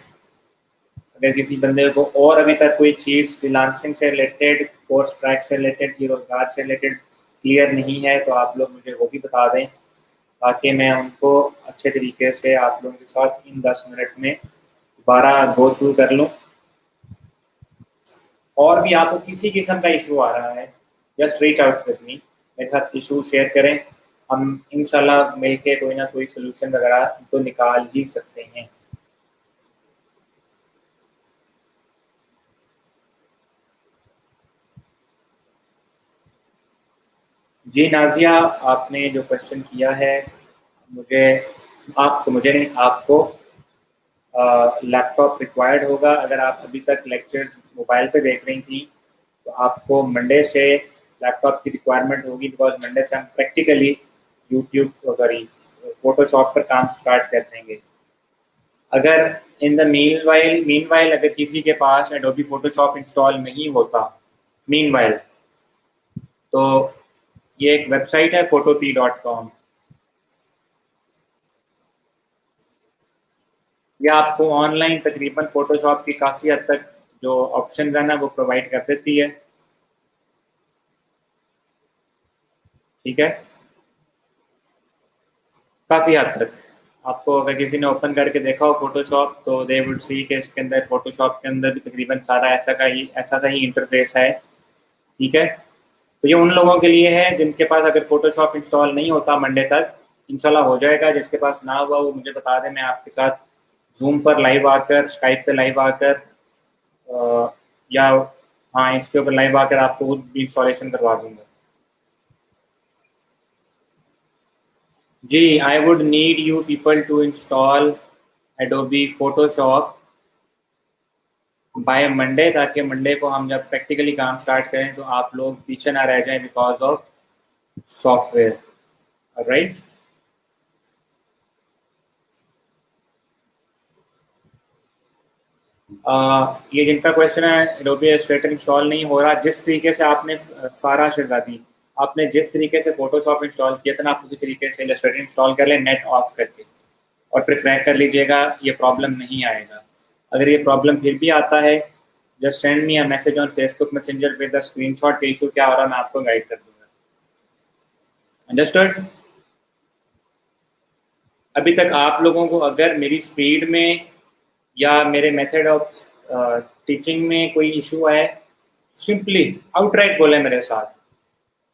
अगर किसी बंदे को और अभी तक कोई चीज़ फ्रीलांसिंग से रिलेटेड, कोर्स ट्रैक से रिलेटेड, रोजगार से रिलेटेड क्लियर नहीं है तो आप लोग मुझे वो भी बता दें, ताकि मैं उनको अच्छे तरीके से आप लोगों के साथ इन 10 मिनट में दोबारा गो थ्रू कर लूँ। और भी आपको किसी किस्म का इशू आ रहा है, just reach out with me, मेरे साथ इशू शेयर करें, हम इंशाल्लाह मिलके कोई ना कोई सोल्यूशन वगैरह तो निकाल ही सकते हैं। जी नाजिया, आपने जो क्वेश्चन किया है, मुझे नहीं, आपको लैपटॉप रिक्वायर्ड होगा। अगर आप अभी तक लेक्चर्स मोबाइल पे देख रही थी तो आपको मंडे से लैपटॉप की रिक्वायरमेंट होगी, बिकॉज मंडे से हम प्रैक्टिकली यूट्यूब सॉरी फोटोशॉप पर काम स्टार्ट कर देंगे। अगर इन द मीनवाइल अगर किसी के पास एडोबी फोटोशॉप इंस्टॉल नहीं होता मीनवाइल, तो ये एक वेबसाइट है photopea.com। ये आपको ऑनलाइन तकरीबन फोटोशॉप की काफ़ी हद तक जो ऑप्शन है ना वो प्रोवाइड कर देती है। ठीक है, काफ़ी हद तक आपको अगर किसी ने ओपन करके देखा हो फोटोशॉप तो दे वुड सी कि इसके अंदर फोटोशॉप के अंदर भी तकरीबन सारा ऐसा का ही इंटरफेस है। ठीक है, तो ये उन लोगों के लिए है जिनके पास अगर फोटोशॉप इंस्टॉल नहीं होता मंडे तक, इंशाल्लाह हो जाएगा। जिसके पास ना हुआ वो मुझे बता दें, मैं आपके साथ जूम पर लाइव आकर, स्काइप पे लाइव आकर या हाँ इसके ऊपर लाइव आकर आपको खुद भी इंस्टॉलेशन करवा दूंगा। जी, I would need you people to install Adobe Photoshop by Monday, ताकि मंडे को हम जब प्रैक्टिकली काम स्टार्ट करें तो आप लोग पीछे ना रह जाएं बिकॉज ऑफ सॉफ्टवेयर। राइट, ये जिनका क्वेश्चन है एडोबी इलस्ट्रेटर इंस्टॉल नहीं हो रहा, जिस तरीके से आपने सारा शहजादी आपने जिस तरीके से फोटोशॉप इंस्टॉल किया था ना, आप उसी तरीके से इलस्ट्रेटर इंस्टॉल कर लें नेट ऑफ करके और फिर क्रैक कर लीजिएगा, ये प्रॉब्लम नहीं आएगा। अगर ये प्रॉब्लम फिर भी आता है, just send me a message on Facebook messenger with the screenshot के इशू क्या हो रहा है, मैं आपको गाइड कर दूंगा। अंडरस्टूड? अभी तक आप लोगों को अगर मेरी स्पीड में या मेरे मेथड ऑफ टीचिंग में कोई इशू है, सिंपली आउटराइट बोले मेरे साथ,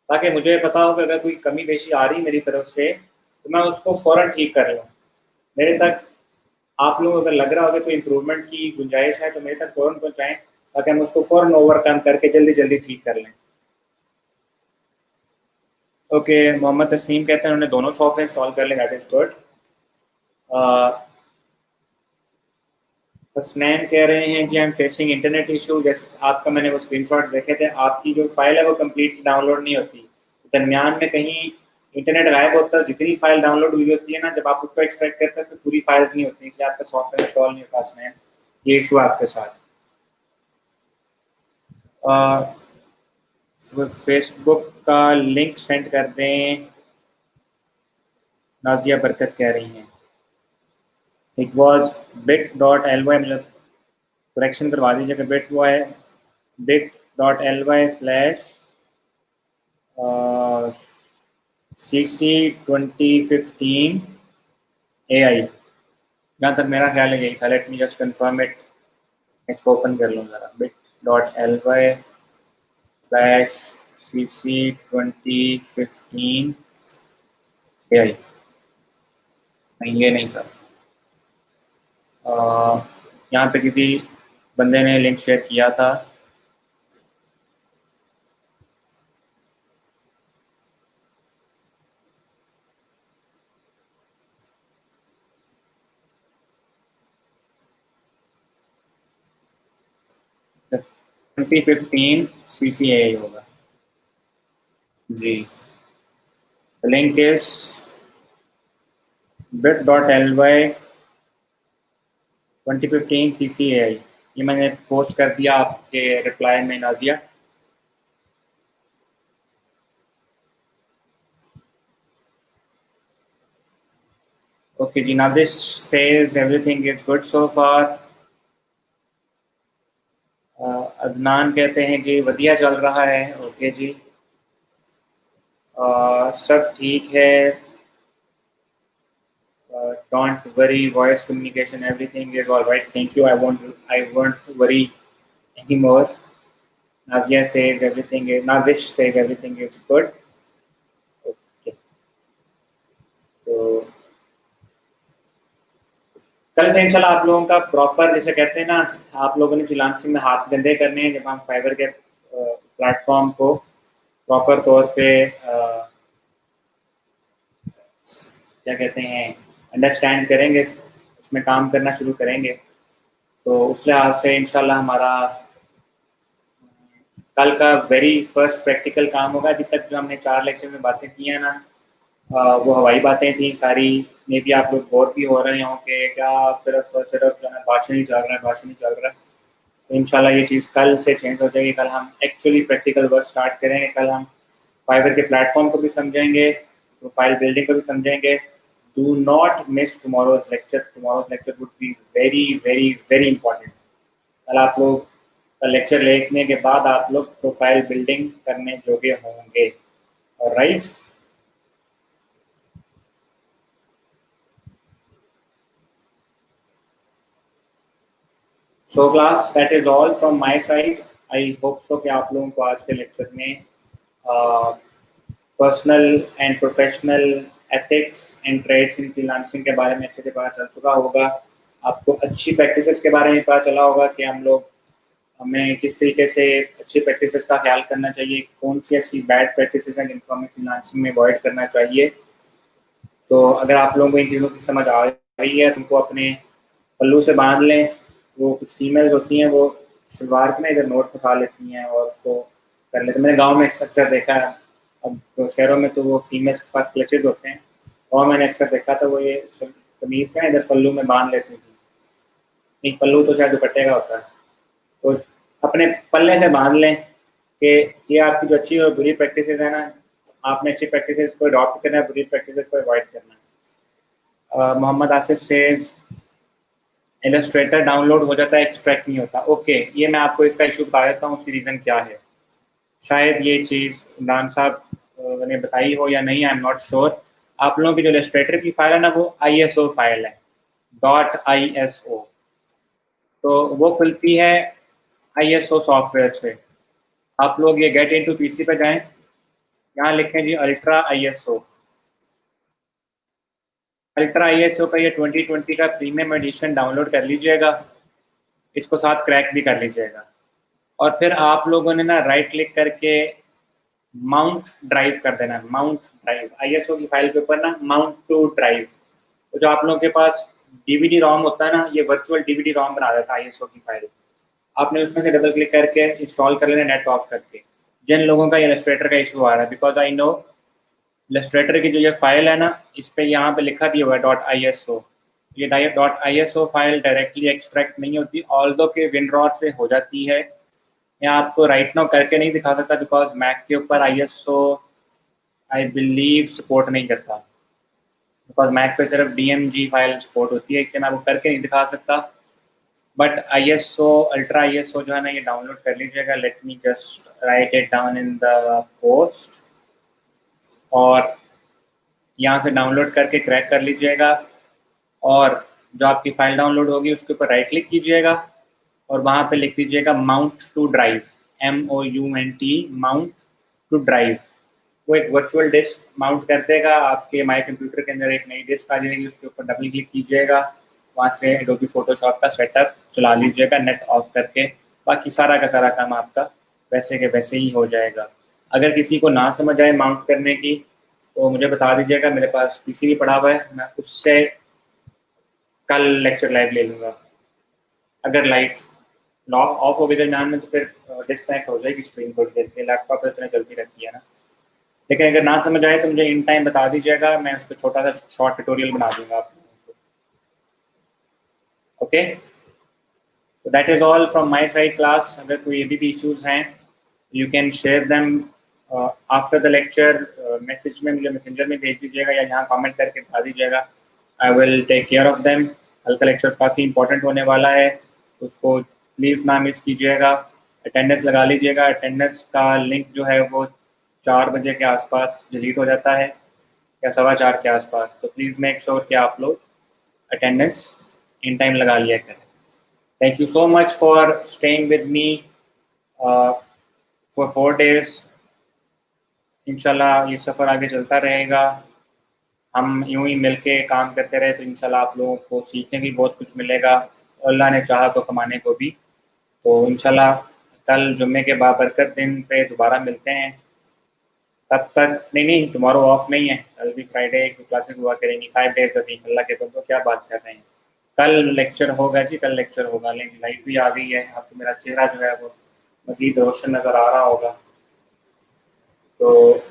ताकि मुझे पता हो कि अगर कोई कमी पेशी आ रही मेरी तरफ से तो मैं उसको फ़ौरन ठीक कर लूँ। मेरे तक आप लोगों को अगर लग रहा हो कि कोई इम्प्रूवमेंट की गुंजाइश है तो मेरे तक फ़ौरन पहुँचाएँ, ताकि हम उसको फ़ौरन ओवरकम करके जल्दी जल्दी ठीक कर लें। ओके, मोहम्मद तस्नीम कहते हैं उन्होंने दोनों सॉफ्टवेयर इंस्टॉल कर लें, दैट इज़ गुड। हसनैन कह रहे हैं जी I am facing internet issue. जैसे आपका मैंने वो स्क्रीनशॉट देखे थे, आपकी जो फाइल है वो कम्प्लीटली डाउनलोड नहीं होती, दरमियान में कहीं इंटरनेट गायब होता है। जितनी फाइल डाउनलोड हुई होती है ना, जब आप उसको एक्सट्रैक्ट करते हैं तो पूरी फाइल्स नहीं होती, इसलिए आपका सॉफ्टवेयर इंस्टॉल नहीं होता। हसनैन, ये इशू आपके साथ। फेसबुक का लिंक सेंड कर दें, नाजिया बरकत कह रही हैं। इट वॉज bit.ly, मतलब करेक्शन करवा दीजिएगा, bit.ly/cc2015 AI, जहाँ तक मेरा ख्याल है यही था। Let me just confirm it, इसको ओपन कर लूँ ज़रा। bit.ly/cc2015 AI, नहीं ये नहीं था। यहाँ पे किसी बंदे ने लिंक शेयर किया था। तो 2015 CCAI होगा जी। Link is bit.ly 2015 CCAI। ये मैंने पोस्ट कर दिया आपके रिप्लाई में, Nazia. Okay ji, Nadish says everything is good so far. Adnan कहते हैं जी वधिया चल रहा है। ओके जी, सब ठीक है। Don't worry, voice communication everything is all right, thank you, I won't worry any more. Nazia says everything is, Nadish says everything is good. Okay, तो कल से इंशाल्लाह आप लोगों का प्रॉपर, जैसे कहते हैं ना, आप लोगों ने फ्रीलांसिंग में हाथ गंदे करने हैं जब हम फाइबर के प्लेटफॉर्म को प्रॉपर तौर पे क्या कहते हैं अंडरस्टैंड करेंगे, उसमें काम करना शुरू करेंगे, तो उस लिहाज से इंशाल्लाह हमारा कल का वेरी फर्स्ट प्रैक्टिकल काम होगा। अभी तक जो हमने 4 लेक्चर में बातें की हैं ना, वो हवाई बातें थी सारी। मे भी आप लोग बोर भी हो रहे हों कि क्या सिर्फ सिर्फ जो है भाषण ही चल रहा है, भाषण ही चल रहा है। तो इंशाल्लाह ये चीज़ कल से चेंज हो जाएगी। कल हम एक्चुअली प्रैक्टिकल वर्क स्टार्ट करेंगे। कल हम फाइवर के प्लेटफॉर्म को भी समझेंगे, प्रोफाइल बिल्डिंग को भी समझेंगे। Do not miss tomorrow's lecture. Tomorrow's lecture would be very very very important. कल आप लोग का लेक्चर देखने के बाद आप लोग प्रोफाइल बिल्डिंग करने जोगे होंगे। Right, so class that is all from my side. I hope so कि आप लोगों को आज के लेक्चर में personal and professional ethics and trades in freelancing के बारे में अच्छे से पता चल चुका होगा। आपको अच्छी प्रैक्टिसेस के बारे में पता चला होगा कि हमें किस तरीके से अच्छी प्रैक्टिसेस का ख्याल करना चाहिए, कौन सी ऐसी बैड प्रैक्टिसेस हैं जिनको हमें फ्रीलांसिंग में अवॉइड करना चाहिए। तो अगर आप लोगों को इन चीज़ों की समझ आ रही है तो उनको अपने पल्लू से बांध लें। वो कुछ फीमेल्स होती हैं, वो शलवार में इधर नोट फंसा लेती हैं और उसको कर लेते हैं। मैंने गांव में अक्सर देखा है। अब तो शहरों में तो वो फीमेल्स के पास क्लचेज होते हैं, और मैंने अक्सर देखा था वो ये कमीज का इधर पल्लू में बांध लेती थी। नहीं, पल्लू तो शायद दुपट्टे का होता है। तो अपने पल्ले से बांध लें कि ये आपकी जो अच्छी और बुरी प्रैक्टिसेस है ना, आपने अच्छी प्रैक्टिसेस को अडॉप्ट करना है, बुरी प्रैक्टिसेस को अवॉइड करना है। मोहम्मद आसिफ से इलस्ट्रेटर डाउनलोड हो जाता है, एक्सट्रैक्ट नहीं होता। ओके, ये मैं आपको इसका इशू बता देता हूँ, उसकी रीज़न क्या है। शायद ये चीज़ इमरान साहब ने बताई हो या नहीं, आई एम नॉट श्योर। आप लोगों की जो इलस्ट्रेटर की फाइल है ना, वो ISO फाइल है, .ISO। तो वो खुलती है ISO सॉफ्टवेयर से। आप लोग ये गेट इनटू PC पे जाएं, यहाँ लिखें जी अल्ट्रा ISO। अल्ट्रा ISO का ये 2020 का प्रीमियम एडिशन डाउनलोड कर लीजिएगा, इसको साथ क्रैक भी कर लीजिएगा। और फिर आप लोगों ने ना राइट क्लिक करके माउंट ड्राइव कर देना। माउंट ड्राइव ISO की फाइल के ऊपर ना माउंट टू ड्राइव। तो जो आप लोगों के पास DVD ROM होता है ना, ये वर्चुअल DVD ROM बना देता है ISO की फाइल। आपने उसमें से डबल क्लिक करके इंस्टॉल कर लेना नेट ऑफ करके। जिन लोगों का इलस्ट्रेटर का इशू आ रहा है, बिकॉज आई नो इलस्ट्रेटर की जो ये फाइल है ना, इस पे यहाँ पे लिखा भी हुआ है .ISO। ये .ISO फाइल डायरेक्टली एक्सट्रैक्ट नहीं होती, ऑल्दो के विनरॉर से हो जाती है। मैं आपको राइट नाउ करके नहीं दिखा सकता बिकॉज मैक के ऊपर ISO आई बिलीव सपोर्ट नहीं करता, बिकॉज मैक पे सिर्फ DMG फाइल सपोर्ट होती है, इसलिए मैं आपको करके नहीं दिखा सकता। बट ISO अल्ट्रा ISO जो है ना, ये डाउनलोड कर लीजिएगा। Let me just right it down in the post, और यहाँ से डाउनलोड करके क्रैक कर लीजिएगा। और जो आपकी फाइल डाउनलोड होगी उसके ऊपर राइट क्लिक कीजिएगा और वहाँ पे लिख दीजिएगा mount to drive, MOUNT, mount to drive. वो एक वर्चुअल डिस्क माउंट कर देगा आपके माई कंप्यूटर के अंदर। एक नई डिस्क आ जाएगी, उसके ऊपर डबल क्लिक कीजिएगा, वहाँ से एडोबी फोटोशॉप का सेटअप चला लीजिएगा नेट ऑफ करके। बाकी सारा का सारा काम आपका वैसे के वैसे ही हो जाएगा। अगर किसी को ना समझ आए माउंट करने की तो मुझे बता दीजिएगा, मेरे पास PC भी पड़ा हुआ है, मैं उससे कल लेक्चर लाइव ले लूँगा। अगर लाइट लॉक ऑफ हो गई दरमियान में तो फिर डिस्कनेक्ट हो जाएगी स्क्रीन थोड़ी देर के। लैपटॉप तो इतना चलती रहती है ना। लेकिन अगर ना समझ आए तो मुझे इन टाइम बता दीजिएगा, मैं उस पर छोटा सा शॉर्ट ट्यूटोरियल बना दूंगा आप लोगों को। ओके, तो that is all from my side class. अगर कोई भी इश्यूज हैं you can share them after the lecture. Message में मुझे मैसेंजर में भेज दीजिएगा या यहाँ कमेंट करके बता दीजिएगा। I will take care of them. कल का लेक्चर काफ़ी इंपॉर्टेंट होने वाला है, उसको प्लीज़ ना मिस कीजिएगा। अटेंडेंस लगा लीजिएगा। अटेंडेंस का लिंक जो है वो 4 बजे के आसपास डिलीट हो जाता है या 4:15 के आसपास। तो प्लीज़ मेक श्योर कि आप लोग अटेंडेंस इन टाइम लगा लिया करें। Thank you so much for staying with me for 4 days। इंशाल्लाह ये सफ़र आगे चलता रहेगा। हम यूं ही मिल के काम करते रहे तो इंशाल्लाह आप लोगों को सीखने भी बहुत कुछ मिलेगा, अल्लाह ने चाहा तो कमाने को भी। तो इंशाल्लाह कल जुम्मे के बाबरकत दिन पे दोबारा मिलते हैं। तब तक नहीं, टुमारो ऑफ नहीं है, कल भी फ्राइडे की क्लासेस हुआ करेंगी। 5 days का दिन, अल्लाह के बंदो क्या बात कर रहे हैं। कल लेक्चर होगा जी, कल लेक्चर होगा। लेकिन लाइट भी आ गई है, आपको मेरा चेहरा जो है वो मज़ीद रोशन नज़र आ रहा होगा। तो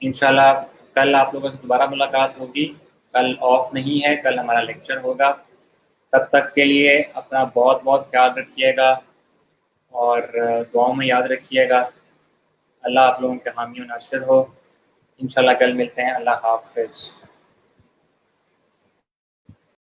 इंशाल्लाह कल आप लोगों से दोबारा मुलाकात होगी। कल ऑफ नहीं है, कल हमारा लेक्चर होगा। तब तक के लिए अपना बहुत बहुत ख्याल रखिएगा और दुआओं में याद रखिएगा। अल्लाह आप लोगों के हामी और नासिर हो। इंशाल्लाह कल मिलते हैं। अल्लाह हाफ़िज़।